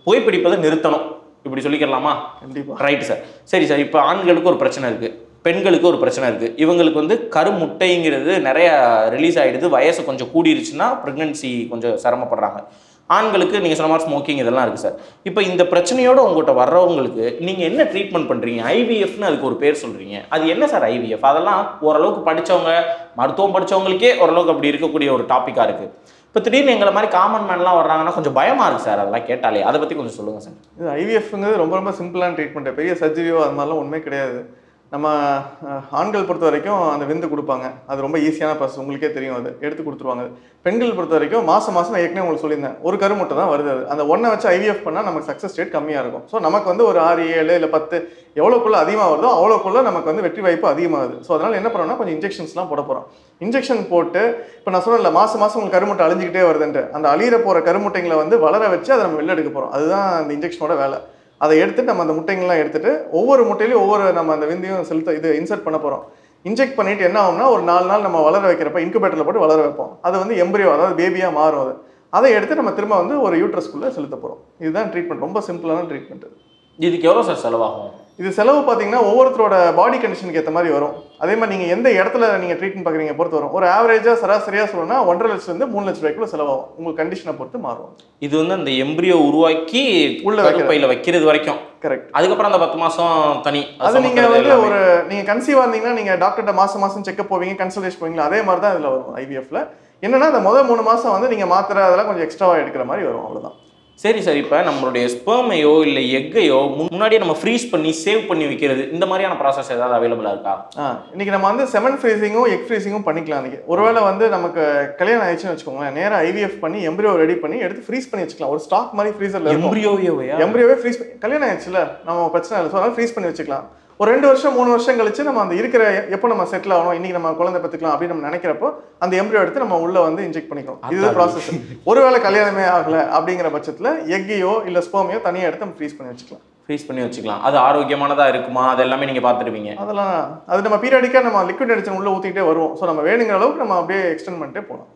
புகைப்பிடிப்பதை நிறுத்தணும், இப்படி சொல்லிக்கலாமா? கண்டிப்பாக. Right sir. சரி சார், இப்போ ஆண்களுக்கு ஒரு பிரச்சனை இருக்குது, பெண்களுக்கு ஒரு பிரச்சனை இருக்குது. இவங்களுக்கு வந்து கருமுட்டைங்கிறது நிறைய ரிலீஸ் ஆகிடுது. வயசு கொஞ்சம் கூடிருச்சுன்னா ப்ரெக்னன்சி கொஞ்சம் சிரமப்படுறாங்க. ஆண்களுக்கு நீங்கள் சொன்ன மாதிரி ஸ்மோக்கிங் இதெல்லாம் இருக்குது சார். இப்போ இந்த பிரச்சனையோடு உங்கள்கிட்ட வர்றவங்களுக்கு நீங்கள் என்ன ட்ரீட்மெண்ட் பண்ணுறீங்க? ஐவிஎஃப்னு அதுக்கு ஒரு பேர் சொல்கிறீங்க. அது என்ன சார் ஐவிஎஃப்? அதெல்லாம் ஓரளவுக்கு படித்தவங்க, மருத்துவம் படித்தவங்களுக்கே ஓரளவுக்கு அப்படி இருக்கக்கூடிய ஒரு டாப்பிக்காக இருக்குது. இப்போ திடீர்னு எங்களை மாதிரி காமன் மேன்லாம் வர்றாங்கன்னா கொஞ்சம் பயமாக இருக்குது சார் அதெல்லாம் கேட்டாலே. அதை பற்றி கொஞ்சம் சொல்லுங்கள் சார். இது ஐவிஎஃப்ங்கிறது ரொம்ப ரொம்ப சிம்பிளான ட்ரீட்மெண்ட்டு. பெரிய சர்ஜரியோ அது மாதிரிலாம் ஒன்றுமே கிடையாது. நம்ம ஆண்கள் பொறுத்த வரைக்கும் அந்த விந்து கொடுப்பாங்க, அது ரொம்ப ஈஸியான ப்ராசஸ், உங்களுக்கே தெரியும், அது எடுத்து கொடுத்துருவாங்க. பெண்கள் பொறுத்த வரைக்கும் மாதம் நான் ஏற்கனவே உங்களுக்கு சொல்லியிருந்தேன், ஒரு கருமுட்டை தான் வருது. அது அந்த ஒன்றை வச்சு ஐவிஎஃப் பண்ணால் நமக்கு சக்ஸஸ் ரேட் கம்மியாக இருக்கும். ஸோ நமக்கு வந்து ஒரு 6, 7 இல்லை 10 எவ்வளோக்குள்ளே அதிகமாக வருதோ அவ்வளோக்குள்ளே நமக்கு வந்து வெற்றி வாய்ப்பு அதிகமாகுது. ஸோ அதனால் என்ன பண்ணோம்னா கொஞ்சம் இன்ஜெக்ஷன்ஸ்லாம் போட போகிறோம். இன்ஜெக்ஷன் போட்டு இப்போ நான் சொன்னேன்ல மாதம் உங்களுக்கு கருமுட்டை அழிஞ்சிக்கிட்டே வருதுன்ட்டு, அந்த அழியிற போகிற கருமுட்டைங்களை வந்து வளர வச்சு அதை நம்ம வெளில எடுக்க போகிறோம். அதுதான் அந்த இன்ஜெக்ஷனோட வேலை. அதை எடுத்துட்டு நம்ம அந்த முட்டைங்கள்லாம் எடுத்துட்டு ஒவ்வொரு முட்டையிலையும் ஒவ்வொரு நம்ம அந்த விந்தையும் இது இன்சர்ட் பண்ண போகிறோம். இன்ஜெக்ட் பண்ணிட்டு என்ன ஆகும்னா ஒரு 4 நாள் நம்ம வளர வைக்கிறப்ப இன்குபேட்டரில் போட்டு வளர வைப்போம். அது வந்து எம்பரியோ, அதாவது பேபியாக மாறும். அது அதை எடுத்து நம்ம திரும்ப வந்து ஒரு யூட்ரஸ்குள்ளே செலுத்த போகிறோம். இதுதான் ட்ரீட்மெண்ட். ரொம்ப சிம்பிளான ட்ரீட்மெண்ட். இதுக்கு எவ்வளோ சார் செலவாகும்? இது செலவு பார்த்தீங்கன்னா ஒவ்வொருத்தரோட பாடி கண்டிஷனுக்கு ஏற்ற மாதிரி வரும். அதே மாதிரி நீங்கள் எந்த இடத்துல நீங்கள் ட்ரீட்மெண்ட் பார்க்குறீங்க பொறுத்து வரும். ஒரு ஆவரேஜாக சராசரியாக சொல்லணும்னா 1.5 லட்சத்துலேருந்து 3 லட்ச ரூபாய்க்குள்ள செலவாகும். உங்கள் கண்டிஷனை பொறுத்து மாறும். இது வந்து அந்த எம்பிரியோ உருவாக்கி உள்ள கருப்பையில் வைக்கிறது வரைக்கும். கரெக்ட். அதுக்கப்புறம் அந்த 10 மாதம் தனி. அது நீங்கள் வந்து நீங்கள் கன்சீவாக இருந்தீங்கன்னா நீங்கள் டாக்டர்கிட்ட மாதம் செக்அப் போவீங்க, கன்சல்டேஷன் போவீங்களா, அதே மாதிரி தான் இதில் வரும். ஐவிஎஃப்ல என்னன்னா அந்த முதல் 3 மாதம் வந்து நீங்கள் மாத்திரை அதெல்லாம் கொஞ்சம் எக்ஸ்ட்ராவாக எடுக்கிற மாதிரி வரும், அவ்வளோதான். சரி சார், இப்போ நம்மளுடைய ஸ்பெர்மையோ இல்லை எக்கையோ முன்னாடியே நம்ம ஃப்ரீஸ் பண்ணி சேவ் பண்ணி வைக்கிறது, இந்த மாதிரியான ப்ராசஸ் ஏதாவது அவைலபிளாக இருக்கா? இன்னைக்கு நம்ம வந்து செமன் ஃப்ரீசிங்கும் எக் ஃப்ரீசிங்கும் பண்ணிக்கலாம். இன்னைக்கு ஒருவேளை வந்து நமக்கு கல்யாணம் ஆயிடுச்சுன்னு வச்சுக்கோங்களேன், நேராக ஐவிஎஃப் பண்ணி எம்பிரியோ ரெடி பண்ணி எடுத்து ஃப்ரீஸ் பண்ணி வச்சுக்கலாம். ஒரு ஸ்டாக் மாதிரி ஃப்ரீசரில் எம்பிரியோவே ஃப்ரீஸ் பண்ணி கல்யாணம் ஆயிடுச்சுல நம்ம பிரச்சனை இல்லை, ஸோ அதனால ஃப்ரீஸ் பண்ணி வச்சுக்கலாம். ஒரு 2 வருஷம் 3 வருஷம் கழிச்சு நம்ம அந்த இருக்கிற எப்போ நம்ம செட்டில் ஆகணும், இன்னைக்கு நம்ம குழந்தை பெற்றுக்கலாம் அப்படின்னு நம்ம நினைக்கிறப்போ அந்த எம்பிரியோ எடுத்து நம்ம உள்ள வந்து இன்ஜெக்ட் பண்ணிக்கிறோம். இது ப்ராசஸ். ஒருவேளை கல்யாணமே ஆகலை அப்படிங்கிற பட்சத்தில் எக்கையோ இல்லை ஸ்பெர்மையோ தனியாக எடுத்து நம்ம ஃப்ரீஸ் பண்ணி வச்சுக்கலாம். ஃப்ரீஸ் பண்ணி வச்சுக்கலாம். அது ஆரோக்கியமானதாக இருக்குமா? அது எல்லாமே நீங்கள் பார்த்துருப்பீங்க. அதெல்லாம் அது நம்ம பீரியாடிக்காக நம்ம லிக்விட் அடிச்சு உள்ளே ஊற்றிக்கிட்டே வருவோம். ஸோ நம்ம வேணுங்கிற அளவுக்கு நம்ம அப்படியே எக்ஸ்டெண்ட் பண்ணிட்டே போகலாம்.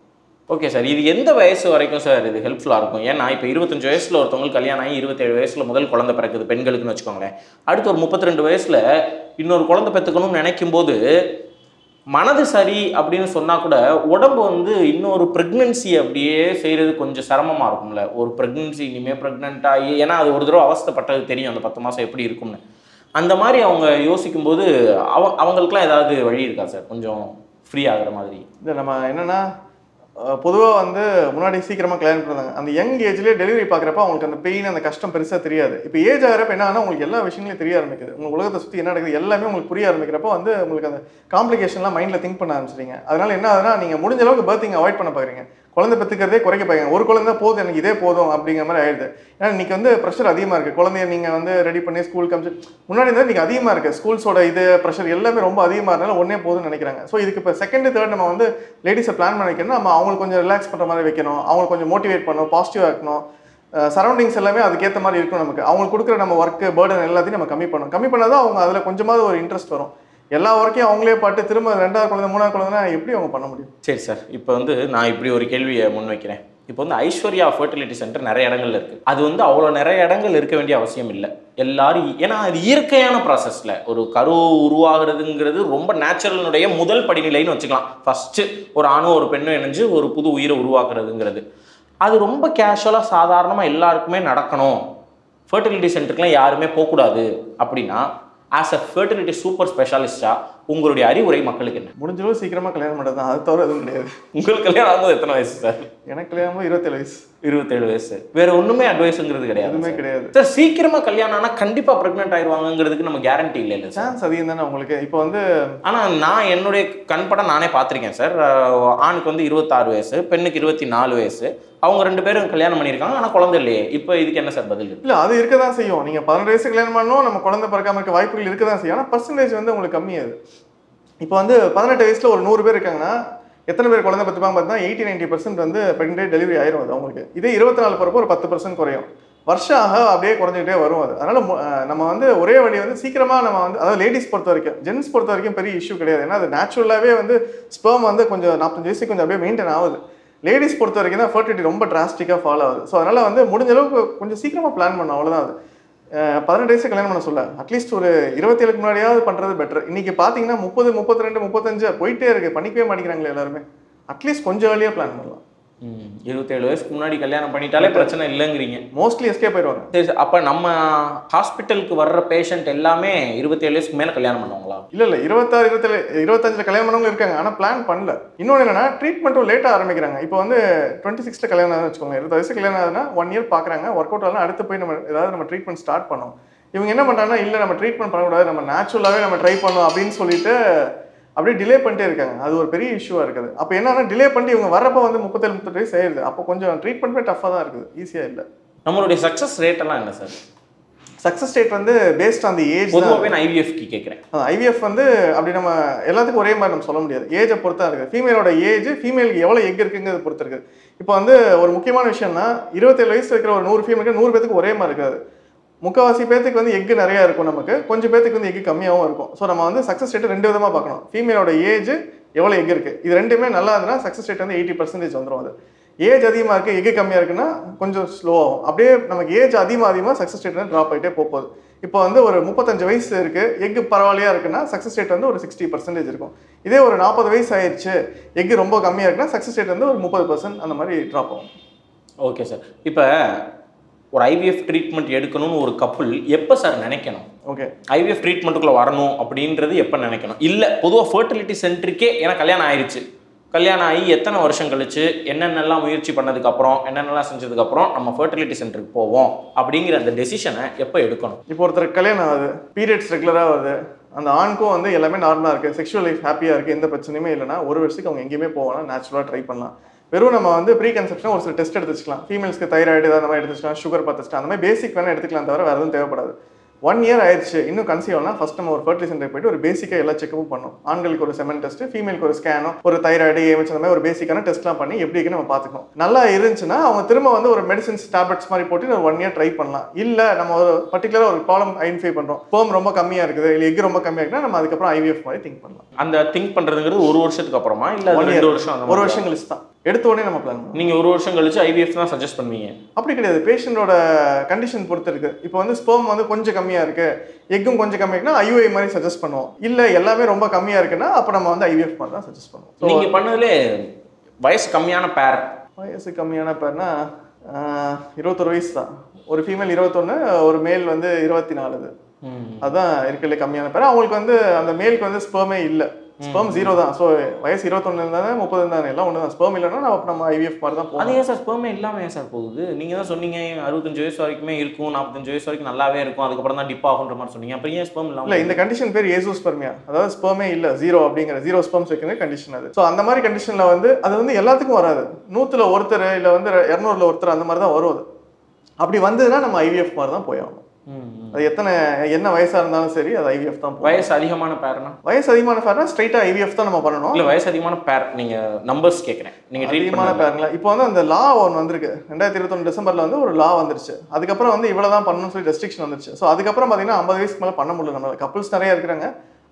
ஓகே சார், இது எந்த வயசு வரைக்கும் சார் இது ஹெல்ப்ஃபுல்லாக இருக்கும்? ஏன்னா இப்போ 25 வயசில் ஒருத்தவங்களுக்கு கல்யாணம் ஆகி 27 வயசில் முதல் குழந்தை பிறக்குது பெண்களுக்குன்னு வச்சுக்கோங்களேன். அடுத்து ஒரு 32 வயசில் இன்னொரு குழந்தை பெற்றுக்கணும்னு நினைக்கும் போது மனது சரி அப்படின்னு சொன்னால் கூட உடம்பு வந்து இன்னொரு ப்ரெக்னன்சி அப்படியே செய்கிறது கொஞ்சம் சிரமமாக இருக்கும்ல. ஒரு ப்ரெக்னன்சி இனிமேல் ப்ரெக்னென்ட் ஆகி, ஏன்னா அது ஒரு தடவை அவஸ்தைப்பட்டது தெரியும் அந்த 10 மாதம் எப்படி இருக்கும்னு. அந்த மாதிரி அவங்க யோசிக்கும்போது அவங்களுக்குலாம் ஏதாவது வழி இருக்கா சார் கொஞ்சம் ஃப்ரீ ஆகிற மாதிரி? இல்லை, நம்ம என்னென்னா பொதுவாக வந்து முன்னாடி சீக்கிரமாக கல்யாணம் பண்ணுறாங்க. அந்த யங் ஏஜ்லேயே டெலிவரி பார்க்குறப்ப அவங்களுக்கு அந்த பெயின் அந்த கஷ்டம் பெருசாக தெரியாது. இப்போ ஏஜ் ஆகிறப்ப என்ன ஆனால் உங்களுக்கு எல்லா விஷயங்களையும் தெரிய ஆரம்பிக்குது. உங்களுக்கு உலகத்தை சுற்றி என்ன நடக்குது எல்லாமே உங்களுக்கு புரிய ஆரம்பிக்கிறப்போ வந்து உங்களுக்கு அந்த காம்ப்ளிகேஷன்லாம் மைண்டில் திங்க் பண்ண ஆரம்பிச்சிட்டீங்க. அதனால என்ன ஆகுதுன்னா நீங்கள் முடிஞ்ச அளவுக்கு பர்த்திங் அவாய்ட் பண்ண பார்க்குறீங்க. குழந்தை பெற்றுக்கிறதே குறைக்க பார்க்குறீங்க. ஒரு குழந்தை போதும், எனக்கு இதே போதும் அப்படிங்கிற மாதிரி ஆயிடுது. ஏன்னா இன்னைக்கு வந்து ப்ரெஷர் அதிகமாக இருக்குது. குழந்தைய நீங்கள் வந்து ரெடி பண்ணி ஸ்கூலுக்கு அனுப்பிச்சு முன்னாடி இருந்தால் இன்றைக்கி அதிகமாக இருக்குது. ஸ்கூல்ஸோட இது ப்ரெஷர் எல்லாமே ரொம்ப அதிகமாக இருந்தாலும் ஒன்றே போதும்னு நினைக்கிறாங்க. ஸோ இதுக்கு இப்போ செகண்ட் தேர்ட் நம்ம வந்து லேடிஸை பிளான் பண்ண வைக்கணும். நம்ம அவங்களுக்கு கொஞ்சம் ரிலாக்ஸ் பண்ணுற மாதிரி வைக்கணும், அவங்களுக்கு கொஞ்சம் மோட்டிவேட் பண்ணணும், பாசிட்டிவாக இருக்கணும். சரௌண்டிங்ஸ் எல்லாமே அதுக்கேற்ற மாதிரி இருக்கும். நமக்கு அவங்களுக்கு கொடுக்குற நம்ம ஒர்க்கு பேர்டன் எல்லாத்தையும் நம்ம கம்மி பண்ணால் தான் அவங்க அதில் கொஞ்சமாவது ஒரு இன்ட்ரெஸ்ட் வரும். எல்லா ஒர்க்கையும் அவங்களே பாட்டு திரும்ப 2வது குழந்தை 3வது குழந்தைனா எப்படி அவங்க பண்ண முடியும்? சரி சார், இப்போ வந்து நான் இப்படி ஒரு கேள்வியை முன்வைக்கிறேன். இப்போ வந்து ஐஸ்வர்யா ஃபர்டிலிட்டி சென்டர் நிறைய இடங்கள்ல இருக்குது. அது வந்து அவ்வளோ நிறைய இடங்கள் இருக்க வேண்டிய அவசியம் இல்லை. எல்லாரும் ஏன்னா அது இயற்கையான ப்ராசஸில் ஒரு கரு உருவாகிறதுங்கிறது ரொம்ப நேச்சுரலுடைய முதல் படிநிலைன்னு வச்சுக்கலாம். ஃபஸ்ட்டு ஒரு ஆணும் ஒரு பெண்ணும் இணைஞ்சு ஒரு புது உயிரை உருவாக்குறதுங்கிறது அது ரொம்ப கேஷுவலாக சாதாரணமாக எல்லாருக்குமே நடக்கணும். ஃபர்டிலிட்டி சென்டருக்குலாம் யாருமே போகக்கூடாது அப்படின்னா ஆஸ் அ ஃபர்டிலிட்டி சூப்பர் ஸ்பெஷாலிஸ்டா உங்களுடைய அறிவுரை மக்களுக்கு என்ன? முடிஞ்சளவு சீக்கிரமாக கல்யாணம் பண்ணுறது தான், அது தவிர எதுவும் கிடையாது. உங்களுக்கு கல்யாணம் ஆகும்போது எத்தனை வயசு சார்? எனக்கு கல்யாணம் 27 வயசு. 27 வயசு. வேற ஒன்றுமே அட்வைஸுங்கிறது கிடையாது? எதுவுமே கிடையாது சார். சீக்கிரமாக கல்யாணம் ஆனால் கண்டிப்பாக ப்ரெக்னென்ட் ஆயிடுவாங்கிறதுக்கு நம்ம கேரண்டி இல்லை இல்லை சான்ஸ் அதிகம் தானே உங்களுக்கு இப்போ வந்து. ஆனால் நான் என்னுடைய கண்படம் நானே பார்த்துருக்கேன் சார். ஆணுக்கு வந்து 26 வயசு, பெண்ணுக்கு 24 வயசு. அவங்க 2 பேரும் கல்யாணம் பண்ணியிருக்காங்க, ஆனால் குழந்தை இல்லையே. இப்போ இதுக்கு என்ன சார் பதில்? இல்லை, அது இருக்க தான் செய்யும். நீங்கள் 12 வயசு கல்யாணம் பண்ணணும், நம்ம குழந்தை பிறக்காம இருக்க வாய்ப்புகள் இருக்க தான் செய்யும். ஆனால் பர்சன்டேஜ் வந்து உங்களுக்கு கம்மியாது. இப்போ வந்து 18 வயசில் ஒரு 100 பேர் இருக்காங்கன்னா எத்தனை பேர் குழந்தை பெற்றுப்பாங்க பார்த்தீங்கன்னா 80-90% வந்து ப்ரெக்னென்ட் டெலிவரி ஆயிரும் அது அவங்களுக்கு. இதே 24 பிறப்போ ஒரு 10% குறையும். வருஷம் ஆக அப்படியே குறைஞ்சிக்கிட்டே வரும் அது. அதனால் நம்ம வந்து ஒரே வழி வந்து சீக்கிரமாக நம்ம வந்து அதாவது லேடிஸ் பொறுத்த வரைக்கும், ஜென்ஸ் பொறுத்த வரைக்கும் பெரிய இஷ்யூ கிடையாது. ஏன்னா அது நேச்சுரலாகவே வந்து ஸ்பெர்ம் வந்து கொஞ்சம் 45 வயசுக்கு கொஞ்சம் அப்படியே மெயின்டைன் ஆகுது. லேடிஸ் பொறுத்த வரைக்கும் தான் ஃபர்டிலிட்டி ரொம்ப டிராஸ்டிக்காக ஃபாலோ ஆகுது. ஸோ அதனால் வந்து முடிஞ்ச அளவுக்கு கொஞ்சம் சீக்கிரமாக பிளான் பண்ணணும், அவ்வளோதான். அது 18 வயசு கல்யாணம் பண்ண சொல்ல அட்லீஸ்ட் ஒரு 27க்கு முன்னாடியாவது பண்ணுறது பெட்டர். இன்றைக்கி பார்த்தீங்கன்னா 30, 32, 35 போயிட்டே இருக்குது, பண்ணிக்கவே மாட்டேங்கிறாங்களே எல்லாருமே. அட்லீஸ்ட் கொஞ்சம் ஏர்லியாக பிளான் பண்ணலாம். 27 வயசுக்கு முன்னாடி கல்யாணம் பண்ணிட்டாலே பிரச்சனை இல்லைங்கிறீங்க. மோஸ்ட்லி எஸ்கேப் ஆயிடுவாங்க. சரி, அப்போ நம்ம ஹாஸ்பிட்டலுக்கு வர்ற பேஷண்ட் எல்லாமே 27 வயசுக்கு மேலே கல்யாணம் பண்ணுவாங்களா? இல்லை 26, 27, 25 கல்யாணம் பண்ணவங்க இருக்காங்க, ஆனால் பிளான் பண்ணல. இன்னொன்று என்னன்னா ட்ரீட்மெண்ட்டும் லேட்டாக ஆரம்பிக்கிறாங்க. இப்போ வந்து 26 கல்யாணம் ஆகுதுன்னு வச்சுக்கோங்க, 20 வயசு கல்யாணம் ஆகுதுன்னா 1 இயர் பார்க்குறாங்க, ஒர்க் அவுட் ஆகலாம், அடுத்து போய் நம்ம ஏதாவது நம்ம ட்ரீட்மெண்ட் ஸ்டார்ட் பண்ணோம். இவங்க என்ன பண்ணுறாங்கன்னா இல்லை நம்ம ட்ரீட்மெண்ட் பண்ணக்கூடாது, நம்ம நேச்சுரலாகவே நம்ம ட்ரை பண்ணோம் அப்படின்னு சொல்லிட்டு அப்படியே டிலே பண்ணிட்டே இருக்காங்க. அது ஒரு பெரிய இஷ்யூவாக இருக்குது. அப்போ என்னன்னா டிலே பண்ணிட்டு இவங்க வரப்போ வந்து 37-38 வயசு ஆயிடுது. அப்போ கொஞ்சம் ட்ரீட்மெண்ட்மே டஃப்பாக தான் இருக்குது, ஈஸியாக இல்லை. நம்மளுடைய சக்ஸஸ் ரேட் எல்லாம் என்ன சார்? சக்ஸஸ் ரேட் வந்து பேஸ்ட் ஆன் தி ஏஜ். பொதுவாகவே நான் ஐவிஎஃப்க்கு கேட்குறேன். ஐவிஎஃப் வந்து அப்படி நம்ம எல்லாத்துக்கும் ஒரே மாதிரி நம்ம சொல்ல முடியாது. ஏஜை பொறுத்தா இருக்குது. ஃபீமேலோட ஏஜ் ஃபீமேலுக்கு எவ்வளோ எக் இருக்குங்கிறத பொறுத்து இருக்குது. இப்போ வந்து ஒரு முக்கியமான விஷயம்னா 27 வயசு இருக்கிற ஒரு 100 ஃபீமேலுக்கு 100 பேத்துக்கு ஒரே மாதிரி இருக்காது. முக்கால்வாசி பேத்துக்கு வந்து எக் நிறையா இருக்கும், நமக்கு கொஞ்சம் பேத்துக்கு வந்து எக் கம்மியாகவும் இருக்கும். ஸோ நம்ம வந்து சக்ஸஸ் ரேட்டு 2 விதமாக பார்க்கணும். ஃபீமேலோட ஏஜ் எவ்வளோ எக் இருக்குது, இது ரெண்டுமே நல்லா இருந்ததுன்னா சக்ஸஸ் ரேட் வந்து 80% வந்துடும். அது ஏஜ் அதிகமாக இருக்குது எக் கம்மியாக இருக்குன்னா கொஞ்சம் ஸ்லோ ஆகும். அப்படியே நமக்கு ஏஜ் அதிகமாக சக்ஸஸ் ரேட் வந்து ட்ராப் ஆகிட்டே போகுது. இப்போ வந்து ஒரு 35 வயசு இருக்கு, எக் பரவாயில்லையா இருக்குன்னா சக்ஸஸ் ரேட் வந்து ஒரு 60% இருக்கும். இதே ஒரு 40 வயசு ஆயிடுச்சு, எக் ரொம்ப கம்மியாக இருக்குன்னா சக்ஸஸ் ரேட் வந்து ஒரு 30% அந்த மாதிரி ட்ராப் ஆகும். Okay sir. இப்போ ஒரு ஐவிஎஃப் ட்ரீட்மெண்ட் எடுக்கணும்னு ஒரு கப்புள் எப்போ சார் நினைக்கணும்? ஓகே, ஐவிஎஃப் ட்ரீட்மெண்ட்டுக்குள்ளே வரணும் அப்படின்றது எப்போ நினைக்கணும்? இல்லை பொதுவாக ஃபர்டிலிட்டி சென்டருக்கே ஏன்னா கல்யாணம் ஆயிடுச்சு, கல்யாணம் ஆகி எத்தனை வருஷம் கழிச்சு என்னென்னலாம் முயற்சி பண்ணதுக்கப்புறம் என்னென்னலாம் செஞ்சதுக்கப்புறம் நம்ம ஃபர்டிலிட்டி சென்டருக்கு போவோம் அப்படிங்கிற அந்த டெசிஷனை எப்போ எடுக்கணும்? இப்போ ஒருத்தர் கல்யாணம் ஆகுது, பீரியட்ஸ் ரெகுலராக வருது, அந்த ஆணுக்கும் வந்து எல்லாமே நார்மலாக இருக்குது, செக்ஷுவல் லைஃப் ஹாப்பியாக இருக்குது, எந்த பிரச்சனையுமே இல்லைன்னா ஒரு வருஷத்துக்கு அவங்க எங்கேயுமே போகலாம், நேச்சுரலாக ட்ரை பண்ணலாம். வெறும் நம்ம வந்து ப்ரீ கன்செப்ஷன் ஒரு சில டெஸ்ட் எடுத்துக்கலாம், ஃபீமேல்ஸ்க்கு தைராய்டு ஏதாவது மாதிரி எடுத்துக்கலாம், சுகர் பார்த்துக்கலாம், அந்த மாதிரி பேசிக் வேணால் எடுத்துக்கலாம், தவிர வேறு எதுவும் தேவைப்படாது. 1 இயர் ஆயிடுச்சு இன்னும் கன்சீவ் ஆனால் ஃபர்ஸ்ட் நம்ம ஒரு ஃபர்டிலிட்டி சென்டர் போயிட்டு ஒரு பேசிக்காக எல்லா செக்கப்பும் பண்ணணும். ஆண்களுக்கு ஒரு செமன் டெஸ்ட், ஃபீமேலுக்கு ஒரு ஸ்கேனோ, ஒரு தைராய்டு ஏமிச்சு அந்த மாதிரி ஒரு பேசிக்கான டெஸ்ட்லாம் பண்ணி எப்படி இருக்குன்னு நம்ம பார்த்துக்கணும். நல்லா இருந்துச்சுன்னா அவங்க திரும்ப வந்து ஒரு மெடிசின்ஸ் டேப்லெட்ஸ் மாதிரி போட்டு ஒரு 1 இயர் ட்ரை பண்ணலாம். இல்லை நம்ம ஒரு பர்டிகுலராக ஒரு ப்ராப்ளம் ஐடென்டிஃபை பண்ணுறோம், ஸ்பெர்ம் ரொம்ப கம்மியாக இருக்குது இல்லை எக் ரொம்ப கம்மியாக இருக்குன்னா நம்ம அதுக்கப்புறம் ஐவிஎஃப் மாதிரி திங்க் பண்ணலாம். அந்த திங்க் பண்ணுறதுங்கிறது ஒரு வருஷத்துக்கு அப்புறமா இல்லை 2 வருஷம்? ஒரு வருஷம் கழிச்சு தான் எடுத்த உடனே நம்ம பிளான் பண்ணணும். நீங்கள் ஒரு வருஷம் கழிச்சு ஐவிஎஃப் தான் சஜஸ்ட் பண்ணுவீங்க? அப்படி கிடையாது, பேஷண்டோட கண்டிஷன் பொறுத்து இருக்கு. இப்போ வந்து ஸ்பெர்ம் வந்து கொஞ்சம் கம்மியாக இருக்கு, எக்கும் கொஞ்சம் கம்மியாக இருக்குன்னா ஐயுஐ மாதிரி சஜஸ்ட் பண்ணுவோம். இல்லை எல்லாமே ரொம்ப கம்மியாக இருக்குன்னா அப்போ நம்ம வந்து ஐவிஎஃப் மாதிரி தான் சஜஸ்ட் பண்ணுவோம். நீங்கள் பண்ணதுலே வயசு கம்மியான பேர்? வயசு கம்மியான பேர்னா 21 வயசு தான். ஒரு ஃபீமேல் 21, ஒரு மேல் வந்து 24. அதுதான் இருக்கிறதுல கம்மியான பேர். அவங்களுக்கு வந்து அந்த மேலுக்கு வந்து ஸ்பெர்மே இல்லை, ஸ்பெர்ம் 0 தான். ஸோ வயசு 21 இருந்தானே 30 இருந்தானே எல்லாம் ஒன்று தான். ஸ்பெர்ம் இல்லைன்னா நம்ம ஐவிஎஃப் மாதிரி தான் போகும். அது ஏன் சார் ஸ்பெர்மே இல்லாமல் ஏன் சார் போகுது? நீங்கள் தான் சொன்னீங்க 65 வயசு வரைக்குமே இருக்கும், 45 வயசு வரைக்கும் நல்லாவே இருக்கும், அதுக்கப்புறம் தான் டிப் ஆகுன்ற மாதிரி சொன்னீங்க. அப்புறம் ஏன் ஸ்பெர்ம் இல்லாமல்? இல்லை, இந்த கண்டிஷன் பேர் ஏசோஸ்பெர்மியா, அதாவது ஸ்பெர்மே இல்லை 0 அப்படிங்கிற 0 ஸ்பெர்ம்ஸ் வைக்கிற கண்டிஷன் அது. ஸோ அந்த மாதிரி கண்டிஷனில் வந்து அது வந்து எல்லாத்துக்கும் வராது, 100ல் ஒருத்தர் இல்லை வந்து 200ல் ஒருத்தர் அந்த மாதிரி தான் வரும். அது அப்படி வந்ததுன்னா நம்ம ஐவிஎஃப் மாதிரி தான் போய் ஆகணும். அது என்ன வயசா இருந்தாலும் சரி அது ஐவிஎஃப் தான். வயசு அதிகமான பேர்னா? வயசு அதிகமான பேர்னா ஸ்ட்ரைட்டா ஐவிஎஃப் தான் நம்ம பண்ணணும். இல்லை வயசு அதிகமான பேர் நீங்க நம்பர்ஸ் கேட்குறேன். நீங்க அதிகமான பேருங்களா? இப்போ வந்து அந்த லா ஒன்று வந்திருக்கு 2021 டிசம்பர்ல வந்து ஒரு லா வந்துருச்சு. அதுக்கப்புறம் வந்து இவ்வளவுதான் பண்ணணும்னு சொல்லி ரெஸ்ட்ரிக்ஷன் வந்துருச்சு. ஸோ அதுக்கப்புறம் பார்த்தீங்கன்னா 50 வயசுக்கு மேலே பண்ண முடியல. நம்ம கப்புள்ஸ் நிறைய இருக்கிறாங்க,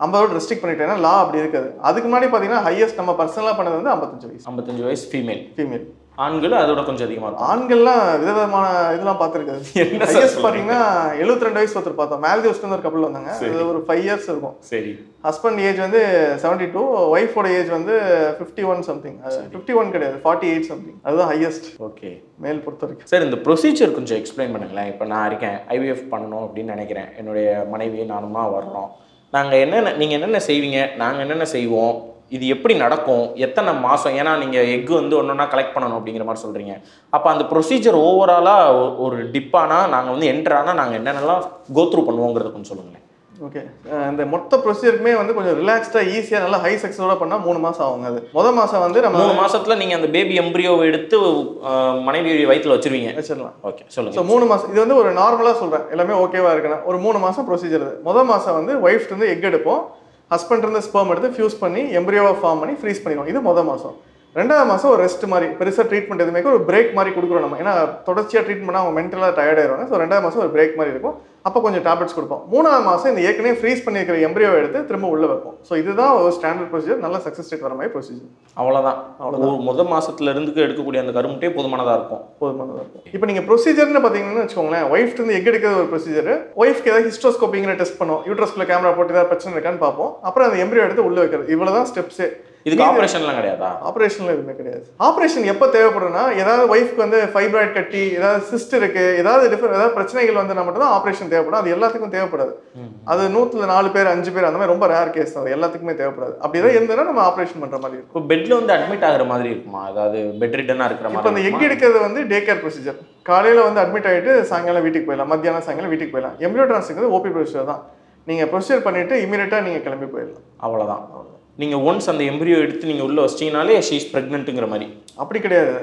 50 ரெஸ்ட்ரிக்ட் பண்ணிட்டேன்னா லா அப்படி இருக்குது. அதுக்கு முன்னாடி பார்த்தீங்கன்னா ஹையஸ்ட் நம்ம பர்சனலாக பண்ணது வந்து 55 வயசு. 55 வயசு ஃபீமேல். ஆண்கள் அதோட கொஞ்சம் அதிகமாக இருக்கும். ஆண்கள்லாம் விதவிதமான இதெல்லாம் பார்த்துருக்காது. ஹையஸ்ட் பார்த்தீங்கன்னா 72 வயசு ஒருத்தர் பார்த்தோம். மேல்தீவ்ஸ்ல ஒரு கப்பல் வந்தாங்க, அது ஒரு 5 இயர்ஸ் இருக்கும். சரி. ஹஸ்பண்ட் ஏஜ் வந்து 72, ஒய்ஃபோட ஏஜ் வந்து 51 சம்திங். 51 கிடையாது, 48 சம்திங். அதுதான் ஹையஸ்ட். ஓகே, மேல் பொறுத்த வரைக்கும். சார் இந்த ப்ரொசீஜர் கொஞ்சம் எக்ஸ்பிளைன் பண்ணுங்களேன். இப்போ நான் இருக்கேன், ஐவிஎஃப் பண்ணணும் அப்படின்னு நினைக்கிறேன், என்னுடைய மனைவி நானுமா வர்றோம். நீங்கள் என்னென்ன செய்வீங்க, நாங்கள் என்னென்ன செய்வோம், இது எப்படி நடக்கும், எத்தனை மாதம், ஏன்னா நீங்கள் எக்கு வந்து ஒன்றா கலெக்ட் பண்ணணும் அப்படிங்கிற மாதிரி சொல்கிறீங்க. அப்போ அந்த ப்ரொசீஜர் ஓவராலாக ஒரு டிப்பானா நாங்கள் வந்து என்ட்ரானா நாங்கள் என்னென்னலாம் கோத்ரூ பண்ணுவோங்கிறது கொஞ்சம் சொல்லுங்களேன். ஓகே, இந்த மொத்த ப்ரொசீஜருக்குமே வந்து கொஞ்சம் ரிலாக்ஸ்டாக ஈஸியாக நல்லா ஹை சக்ஸஸோட பண்ணால் 3 மாதம் ஆகுங்க. அது மாதம் வந்து நம்ம 3 மாதத்தில் நீங்கள் அந்த பேபி எம்ப்ரியோவை எடுத்து மனைவி வயிற்றில் வச்சிடலாம். ஓகே சொல்லுங்கள். ஸோ 3 மாதம் இது வந்து ஒரு நார்மலாக சொல்கிறேன், எல்லாமே ஓகேவா இருக்குன்னா ஒரு 3 மாதம் ப்ரொசீஜர். அது மாதம் வந்து ஒய்ஃப் இருந்து எக் எடுப்போம், ஹஸ்பண்ட் இருந்து ஸ்பெர்ம் எடுத்து ஃபியூஸ் பண்ணி எம்ப்ரியோவை ஃபார்ம் பண்ணி ஃப்ரீஸ் பண்ணிடுவோம். இது மாதம். 2வது மாதம் ஒரு ரெஸ்ட் மாதிரி, பெருசாக ட்ரீட்மெண்ட் எதுவுமே ஒரு பிரேக் மாதிரி கொடுக்குறோம் நம்ம. ஏன்னா தொடர்ச்சியாக ட்ரீட் பண்ணால் அவங்க மென்டலாக டயர்ட் ஆயிடுவாங்க. ஸோ 2வது மாதம் ஒரு பிரேக் மாதிரி இருக்கும், அப்போ கொஞ்சம் டேப்லெட்ஸ் கொடுப்போம். 3வது மாதம் இந்த ஏற்கனவே ஃப்ரீஸ் பண்ணியிருக்கிற எம்ப்ரியோவை எடுத்து திரும்ப உள்ள வைப்போம். ஸோ இதுதான் ஒரு ஸ்டாண்டர்ட் ப்ரொசீஜர், நல்ல சக்ஸஸ் ரேட் வர மாதிரி ப்ரொசீஜர். அவ்வளோதான். முதல் மாதத்துல இருந்து எடுக்கக்கூடிய அந்த கருமுட்டே போதுமானதாக இருக்கும். இப்போ நீங்கள் ப்ரொசீஜர்னு பார்த்தீங்கன்னு வச்சுக்கோங்களேன், ஒய்ஃப் இருந்து எக் எடுக்கிறது ஒரு ப்ரொசீஜர். ஒய்ஃப்க்கு ஏதாவது ஹிஸ்டோஸ்கோப்பிங்கிற டெஸ்ட் பண்ணுவோம், யூட்ரஸ்குள்ள கேமரா போட்டு ஏதாவது பிரச்சனை இருக்கான்னு பார்ப்போம். அப்புறம் அந்த எம்ப்ரியோ எடுத்து உள்ள வைக்கிறது. இவ்வளோதான் ஸ்டெப்ஸே. இதுக்கு ஆப்ரேஷன்லாம் கிடையாதா? ஆப்ரேஷன்லாம் எதுவுமே கிடையாது. ஆப்ரேஷன் எப்போ தேவைப்படும்னா, ஏதாவது ஒய்ஃப்க்கு வந்து ஃபைப்ராய்ட் கட்டி, ஏதாவது சிஸ்ட் இருக்கு, ஏதாவது பிரச்சனைகள் வந்து மட்டும் தான் ஆப்ரேஷன் தேவைப்படும். அது எல்லாத்துக்கும் தேவைப்படாது. அது 100ல் 4 பேர் 5 பேர் அந்த மாதிரி ரொம்ப ரேர் கேஸ் தான். அது எல்லாத்துக்குமே தேவைப்படாது. அப்படிதான் இருந்ததுன்னா நம்ம ஆப்ரேஷன் பண்ற மாதிரி இருக்கும். இப்போ பெட்ல வந்து அட்மிட் ஆகிற மாதிரி இருக்குமா? அதாவது பெட் ரிட்டனா இருக்கிற மாதிரி. இப்போ அந்த எக் எடுக்கிறது வந்து டே கேர் ப்ரொசீஜர். காலையில வந்து அட்மிட் ஆகிட்டு சாயங்காலம் வீட்டுக்கு போயிடலாம், மத்தியானம் சாயங்காலம் வீட்டுக்கு போயிடலாம். எம்ப்ரியோ டிரான்ஸ்ஃபர் ஓபி ப்ரொசீஜர் தான். நீங்க ப்ரொசீஜர் பண்ணிட்டு இமீடியட்டா நீங்க கிளம்பி போயிடலாம். அவ்வளவுதான். நீங்க ஒன்ஸ் அந்த எம்ப்ரியோ எடுத்து நீங்க உள்ள வச்சிட்டீங்கனாலே ஷீ இஸ் பிரெக்னன்ட்ங்கிற மாதிரி. அப்படி கிடையாது.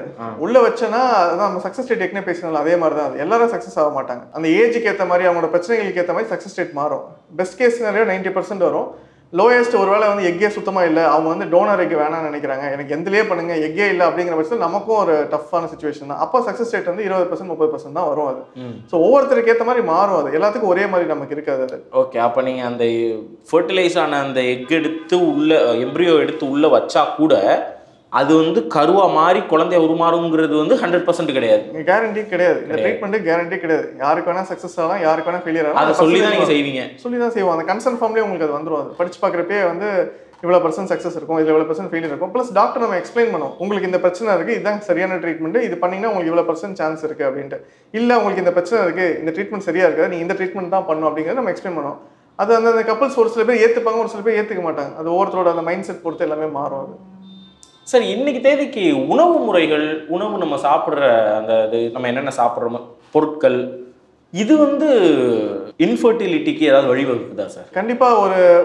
உள்ள வச்சனா அதான் நம்ம சக்சஸ் ரேட் ஏற்கனவே பேசினால அதே மாதிரி தான். எல்லாரும் சக்சஸ் ஆக மாட்டாங்க. அந்த ஏஜுக்கு ஏற்ற மாதிரி அவங்களோட பிரச்சனைகளுக்கு ஏற்ற மாதிரி சக்சஸ் ரேட் மாறும். பெஸ்ட் கேஸ் நிறைய 90% வரும். லோயஸ்ட் ஒருவேளை வந்து எக்கே சுத்தமா இல்லை, அவங்க வந்து டோனர் எக் வேணாம்னு நினைக்கிறாங்க, எனக்கு எந்திலே பண்ணுங்க, எக்கே இல்லை அப்படிங்கிற பட்சத்தில் நமக்கும் ஒரு டஃப்பான சுச்சுவேஷன் தான். அப்போ சக்சஸ் ரேட் வந்து 20% 30% தான் வரும். அது ஸோ ஒவ்வொருத்தருக்கு ஏற்ற மாதிரி மாறும். அது எல்லாத்துக்கும் ஒரே மாதிரி நமக்கு இருக்காது அது. ஓகே, அப்போ நீங்கள் அந்த ஃபர்டிலைஸ் ஆன அந்த எக் எடுத்து உள்ள எம்ப்ரியோ எடுத்து உள்ள வச்சா கூட அது வந்து கருவா மாறி குழந்தைய உருமாறுங்கிறது வந்து 100% கிடையாது. கேரண்டி கிடையாது. இந்த ட்ரீட்மெண்ட் கேரண்டி கிடையாது. யாருக்கு வேணா சக்ஸஸ் ஆகலாம், யாருக்கு வேணா ஃபெயிலியர் ஆகலாம். அதை சொல்லி தான் நீங்கள் செய்வீங்க. சொல்லி தான் செய்வோம். அந்த கன்சர்ன் ஃபார்ம்லேயே உங்களுக்கு அது வந்துடும். அது படிச்சு பார்க்குறப்பே வந்து இவ்வளோ % சக்ஸஸ் இருக்கும், இதில் இவ்வளோ % ஃபெயிலியர் இருக்கும். ப்ளஸ் டாக்டர் நம்ம எக்ஸ்பிளைன் பண்ணுவோம், உங்களுக்கு இந்த பிரச்சனை இருக்குது, இதுதான் சரியான ட்ரீட்மெண்ட், இது பண்ணிங்கன்னா உங்களுக்கு இவ்வளோ % சான்ஸ் இருக்குது அப்படின்ட்டு. இல்லை உங்களுக்கு இந்த பிரச்சனை இருக்குது, இந்த ட்ரீட்மெண்ட் சரியாக இருக்குது, நீங்கள் இந்த ட்ரீட்மெண்ட் தான் பண்ணணும் அப்படிங்கிறத நம்ம எக்ஸ்பிளைன் பண்ணுவோம். அது அந்த கப்பல்ஸ் ஒரு சில பேர் ஏற்றுப்பாங்க, ஒரு சில பேர் ஏற்றுக்க மாட்டாங்க. அது ஒவ்வொருத்தரோட அந்த மைண்ட் செட் பொறுத்து எல்லாமே மாறும். அது சரி, இன்னைக்கு தேதிக்கு உணவு முறைகள், உணவு நம்ம சாப்பிட்ற அந்த இது நம்ம என்னென்ன சாப்பிட்றோமோ பொருட்கள், இது வந்து இன்ஃபர்டிலிட்டிக்கு ஏதாவது வழிவகுக்குதா சார்? கண்டிப்பாக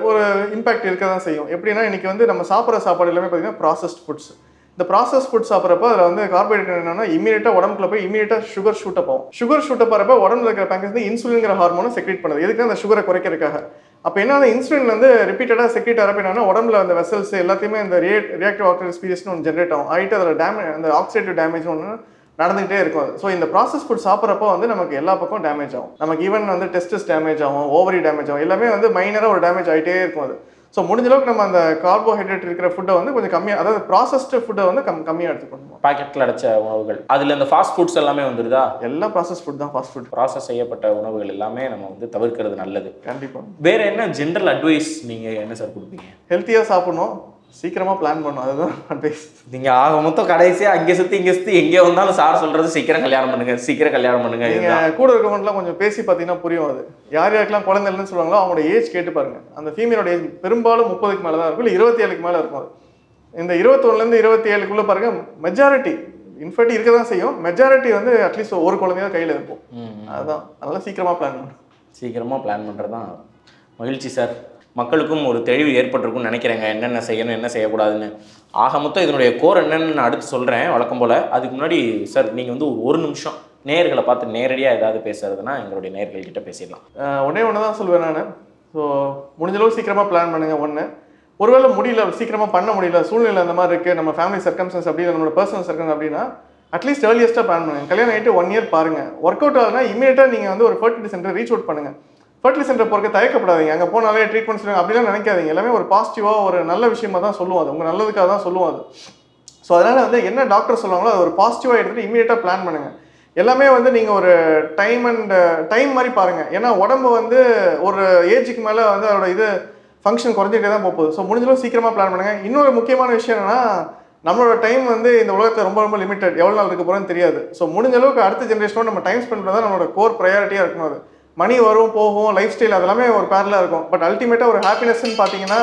ஒரு இம்பாக்ட் இருக்க தான் செய்யும். எப்படின்னா இன்னைக்கு வந்து நம்ம சாப்பிட்ற சாப்பாடு எல்லாமே பார்த்தீங்கன்னா ப்ராசஸ்ட் ஃபுட்ஸ். இந்த ப்ராசஸ் ஃபுட் சாப்பிட்றப்ப அதில் வந்து கார்போஹைட்ரேட் என்னன்னா இமீடியட்டாக உடம்புக்குள்ள போய் இமீடியட்டாக சுகர் ஷூட்டப் ஆகும். சுகர் ஷூட்டப் ஆகிறப்ப உடம்புல இருக்கிற பேங்கஸ் வந்து இன்சுலின்ங்கிற ஹார்மோனை செக்ரேட் பண்ணுது. எதுக்கு அந்த சுகரை குறைக்கிறதுக்காக. அப்போ என்ன அந்த இன்சுலின் வந்து ரிப்பீட்டடாக செக்ரேட் ஆகிறப்ப என்னன்னா உடம்புல அந்த வெசல்ஸ் எல்லாத்தையுமே இந்த ரியாக்டிவ் ஆக்சிடேட்டிவ் ஸ்பீசிஸ்னு ஒன்று ஜென்ரேட் ஆகும். ஆகிட்டு அதில் அந்த ஆக்சிடேட்டிவ் டேமேஜ் ஒன்று நடந்துகிட்டே இருக்கும். ஸோ இந்த ப்ராசஸ் ஃபுட் சாப்பிட்றப்போ வந்து நமக்கு எல்லா பக்கம் டேமேஜ் ஆகும். நமக்கு ஈவன் வந்து டெஸ்டஸ் டேமேஜ் ஆகும், ஓவரி டேமேஜ் ஆகும், எல்லாமே வந்து மைனராக ஒரு டேமேஜ் ஆகிட்டே இருக்கும். அது ஸோ முடிஞ்ச அளவுக்கு நம்ம அந்த கார்போஹைட்ரேட் இருக்கிற ஃபுட்டை வந்து கொஞ்சம் கம்மியாக, அதாவது ப்ராசஸ்டு ஃபுட்டை வந்து கம்மியாக எடுத்துக்கணும். பாக்கெட்டில் அடைச்ச உணவுகள், அதில் இந்த ஃபாஸ்ட் ஃபுட்ஸ் எல்லாமே வந்துடுதா? எல்லாம் ப்ராசஸ் ஃபுட் தான். ஃபாஸ்ட் ஃபுட், ப்ராசஸ் செய்யப்பட்ட உணவுகள் எல்லாமே நம்ம வந்து தவிர்க்கிறது நல்லது. கண்டிப்பாக. வேற என்ன ஜென்ரல் அட்வைஸ் நீங்கள் என்ன சார் கொடுப்பீங்க? ஹெல்த்தியாக சாப்பிடணும், சீக்கிரமாக பிளான் பண்ணணும், அதுதான் அட்வைஸ். நீங்கள் ஆக மொத்தம் கடைசியாக அங்கே சுற்றி இங்கே சுற்றி எங்கே வந்தாலும் சார் சொல்கிறது சீக்கிரம் கல்யாணம் பண்ணுங்க, சீக்கிரம் கல்யாணம் பண்ணுங்க. நீங்கள் கூட இருக்கவங்கலாம் கொஞ்சம் பேசி பார்த்தீங்கன்னா புரியும். அது யார் யாருக்கெல்லாம் குழந்தை இல்லைன்னு சொல்லுவாங்களோ அவங்களோட ஏஜ் கேட்டு பாருங்க. அந்த ஃபீமேலோட ஏஜ் பெரும்பாலும் 30க்கு மேலே தான் இருக்கும், இல்லை 27க்கு மேலே இருக்கும். அது இந்த 21லேருந்து 27க்குள்ளே பாருங்க மெஜாரிட்டி இன்ஃபர்டி இருக்க தான் செய்யும். மெஜாரிட்டி வந்து அட்லீஸ்ட் ஒரு குழந்தையாவது கையில் இருக்கும். அதுதான், அதனால் சீக்கிரமாக பிளான் பண்ணணும். சீக்கிரமாக பிளான் பண்ணுறது தான் மகிழ்ச்சி சார். மக்களுக்கும் ஒரு தெளிவு ஏற்பட்டிருக்கும்னு நினைக்கிறேங்க, என்னென்ன செய்யணும் என்ன செய்யக்கூடாதுன்னு. ஆக மொத்தம் இதனுடைய கோர் என்னன்னு நான் அடுத்து சொல்கிறேன் வழக்கம் போல். அதுக்கு முன்னாடி சார் நீங்கள் வந்து ஒரு நிமிஷம் நேயர்களை பார்த்து நேரடியாக ஏதாவது பேசுறதுன்னா எங்களுடைய நேயர்கள்கிட்ட பேசிடலாம். ஒன்றே தான் சொல்லுவேன் நான். ஸோ முடிஞ்சளவு சீக்கிரமாக பிளான் பண்ணுங்கள். ஒன்று, ஒருவேளை முடியல, சீக்கிரமாக பண்ண முடியல, சூழ்நிலை அந்த மாதிரி இருக்குது, நம்ம ஃபேமிலி சர்க்கம்ஸ்டன்ஸ் அப்படி நம்மளோட பர்சனல் சர்க்கம்ஸ் அப்படின்னா அட்லீஸ்ட் ஏர்லியஸ்ட்டாக பிளான் பண்ணுங்கள். கல்யாணம் ஆகிட்டு 1 இயர் பாருங்கள். ஒர்க் அவுட் ஆகுதுன்னா இமீடியட்டாக நீங்கள் வந்து ஒரு ஃபர்டிலிட்டி சென்டர் ரீச் அவுட் பண்ணுங்கள். ஃபர்டிலிட்டி சென்டர் போகிறக்க தயக்கப்படாதீங்க. அங்கே போனாலே ட்ரீட்மெண்ட் சொல்லுவாங்க அப்படிலாம் நினைக்காதீங்க. எல்லாமே ஒரு பாசிட்டிவாக ஒரு நல்ல விஷயமா தான் சொல்லுவோம். அது உங்கள் நல்லதுக்காக தான் சொல்லுவோம். அது ஸோ அதனால் வந்து என்ன டாக்டர் சொல்லுவாங்களோ அது ஒரு பாசிட்டிவாக எடுத்துகிட்டு இமீடியட்டாக பிளான் பண்ணுங்கள். எல்லாமே வந்து நீங்கள் ஒரு டைம் மாதிரி பாருங்கள். ஏன்னா உடம்பு வந்து ஒரு ஏஜுக்கு மேலே வந்து அதோட இது ஃபங்க்ஷன் குறைஞ்சிட்டே தான் போகுது. ஸோ முடிஞ்சளவு சீக்கிரமாக பிளான் பண்ணுங்கள். இன்னொரு முக்கியமான விஷயம் என்னென்னா நம்மளோட டைம் வந்து இந்த உலகத்தில் ரொம்ப ரொம்ப லிமிட்டட், எவ்வளோ நாள் இருக்க போகிறோன்னு தெரியாது. ஸோ முடிஞ்ச அளவுக்கு அடுத்த ஜென்ரேஷனோட நம்ம டைம் ஸ்பெண்ட் பண்ணுறது தான் நம்மளோட கோர் ப்ரையாரிட்டியாக இருக்கணும். அது மணி வரும் போகும், லைஃப் ஸ்டைல் அதெல்லாமே ஒரு பேரலாக இருக்கும். பட் அல்டிமேட்டாக ஒரு ஹாப்பினஸ்ன்னு பார்த்தீங்கன்னா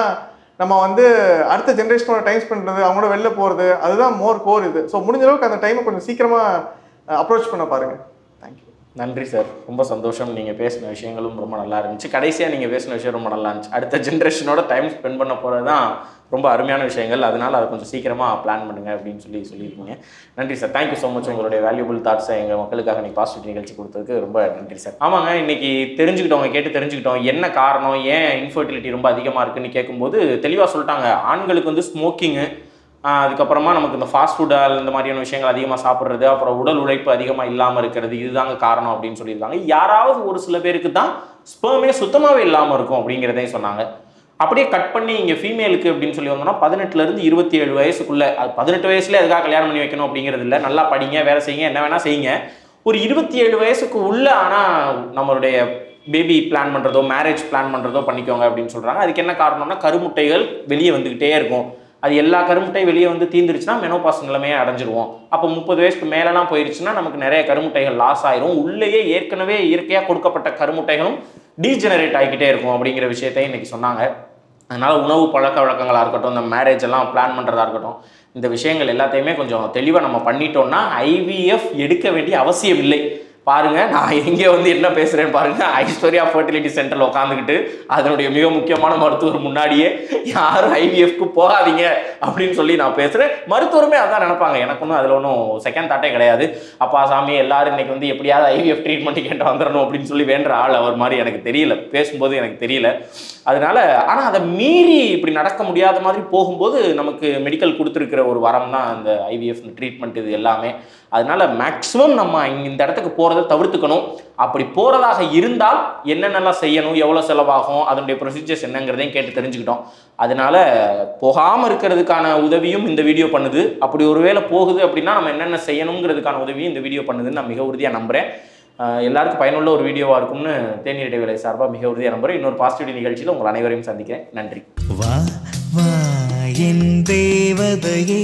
நம்ம வந்து அடுத்த ஜென்ரேஷனோட டைம் ஸ்பெண்ட் பண்ணுறது, அவங்களோட வெளில போகிறது, அதுதான் மோர் கோர் இது. ஸோ முடிஞ்ச அளவுக்கு அந்த டைமை கொஞ்சம் சீக்கிரமாக அப்ரோச் பண்ண பாருங்கள். தேங்க்யூ. நன்றி சார், ரொம்ப சந்தோஷம். நீங்கள் பேசின விஷயங்களும் ரொம்ப நல்லா இருந்துச்சு. கடைசியாக நீங்கள் பேசின விஷயம் ரொம்ப நல்லா இருந்துச்சு. அடுத்த ஜென்ரேஷனோட டைம் ஸ்பெண்ட் பண்ண போகிறது தான் ரொம்ப அருமையான விஷயங்கள். அதனால் அதை கொஞ்சம் சீக்கிரமாக பிளான் பண்ணுங்கள் அப்படின்னு சொல்லியிருக்கீங்க. நன்றி சார், தேங்க்யூ ஸோ மச். உங்களுடைய வேல்யூபிள் தாட்ஸை எங்கள் மக்களுக்காக நீங்கள் பாசிட்டிவ் நிகழ்ச்சி கொடுத்ததுக்கு ரொம்ப நன்றி சார். ஆமாங்க, இன்றைக்கி தெரிஞ்சுக்கிட்டோம் என்ன காரணம், ஏன் இன்ஃபர்டிலிட்டி ரொம்ப அதிகமாக இருக்குன்னு கேட்கும்போது தெளிவாக சொல்லிட்டாங்க. ஆண்களுக்கு வந்து ஸ்மோக்கிங்கு, அதுக்கப்புறமா நமக்கு இந்த ஃபாஸ்ட் ஃபுட் இந்த மாதிரியான விஷயங்கள் அதிகமாக சாப்பிட்றது, அப்புறம் உடல் உழைப்பு அதிகமாக இல்லாமல் இருக்கிறது, இதுதாங்க காரணம் அப்படின்னு சொல்லியிருக்காங்க. யாராவது ஒரு சில பேருக்கு தான் ஸ்பெர்மே சுத்தமாகவே இல்லாமல் இருக்கும் அப்படிங்கிறதையும் சொன்னாங்க. அப்படியே கட் பண்ணி இங்கே ஃபீமேலுக்கு அப்படின்னு சொல்லி வந்தோம்னா 18லேருந்து 27 வயசுக்குள்ளே, அது 18 வயசுலேயே அதுக்காக கல்யாணம் பண்ணி வைக்கணும் அப்படிங்கிறது இல்லை. நல்லா படிங்க, வேலை செய்யுங்க, என்ன வேணால் செய்யுங்க. ஒரு 27 வயசுக்கு உள்ள ஆனால் நம்மளுடைய பேபி பிளான் பண்ணுறதோ மேரேஜ் பிளான் பண்ணுறதோ பண்ணிக்கோங்க அப்படின்னு சொல்கிறாங்க. அதுக்கு என்ன காரணம்னா கருமுட்டைகள் வெளியே வந்துக்கிட்டே இருக்கும். அது எல்லா கருமுட்டையும் வெளியே வந்து தீர்ந்துருச்சுன்னா மெனோபாஸ் நிலைமையை அடைஞ்சிருவோம். அப்போ 30 வயசுக்கு மேலெலாம் போயிடுச்சுன்னா நமக்கு நிறைய கருமுட்டைகள் லாஸ் ஆயிரும். உள்ளேயே ஏற்கனவே இயற்கையாக கொடுக்கப்பட்ட கருமுட்டைகளும் டீஜெனரேட் ஆகிக்கிட்டே இருக்கும் அப்படிங்கிற விஷயத்தையும் இன்றைக்கி சொன்னாங்க. அதனால் உணவு பழக்க வழக்கங்களாக இருக்கட்டும், இந்த மேரேஜ் எல்லாம் பிளான் பண்ணுறதா இருக்கட்டும், இந்த விஷயங்கள் எல்லாத்தையுமே கொஞ்சம் தெளிவாக நம்ம பண்ணிட்டோம்னா ஐவிஎஃப் எடுக்க வேண்டிய அவசியம் இல்லை. பாருங்க, நான் எங்கே வந்து என்ன பேசுகிறேன்னு பாருங்க. ஐஸ்வர்யா ஃபர்டிலிட்டி சென்டரில் உட்காந்துக்கிட்டு அதனுடைய மிக முக்கியமான மருத்துவர் முன்னாடியே யாரும் ஐவிஎஃப்க்கு போகாதீங்க அப்படின்னு சொல்லி நான் பேசுகிறேன். மருத்துவருமே அதான் நினைப்பாங்க. எனக்கு ஒன்றும் அதில் ஒன்றும் செகண்ட் தாட்டே கிடையாது. அப்பா சாமி எல்லாரும் இன்னைக்கு வந்து எப்படியாவது ஐவிஎஃப் ட்ரீட்மெண்ட் கேட்டு வந்துடணும் அப்படின்னு சொல்லி வேண்ட ஆள் அவர் மாதிரி எனக்கு தெரியல, பேசும்போது எனக்கு தெரியல. அதனால ஆனால் அதை மீறி இப்படி நடக்க முடியாத மாதிரி போகும்போது நமக்கு மெடிக்கல் கொடுத்துருக்கிற ஒரு வரம் தான் அந்த ஐவிஎஃப் ட்ரீட்மெண்ட். இது எல்லாமே அதனால மேக்ஸிமம் நம்ம இந்த இடத்துக்கு போகிறத தவிர்த்துக்கணும். அப்படி போகிறதாக இருந்தால் என்னென்னலாம் செய்யணும், எவ்வளோ செலவாகும், அதனுடைய ப்ரொசீஜர்ஸ் என்னங்கிறதையும் கேட்டு தெரிஞ்சுக்கிட்டோம். அதனால போகாமல் இருக்கிறதுக்கான உதவியும் இந்த வீடியோ பண்ணுது. அப்படி ஒருவேளை போகுது அப்படின்னா நம்ம என்னென்ன செய்யணுங்கிறதுக்கான உதவியும் இந்த வீடியோ பண்ணுதுன்னு நான் மிக உறுதியாக நம்புகிறேன். எல்லாருக்கும் பயனுள்ள ஒரு வீடியோவாக இருக்கும்னு தேநீர் இடைவேளை சார்பாக மிக உறுதியாக நம்புகிறேன். இன்னொரு பாசிட்டிவ் நிகழ்ச்சியில் உங்கள் அனைவரையும் சந்திக்கிறேன். நன்றி. வா வா என் தேவதையே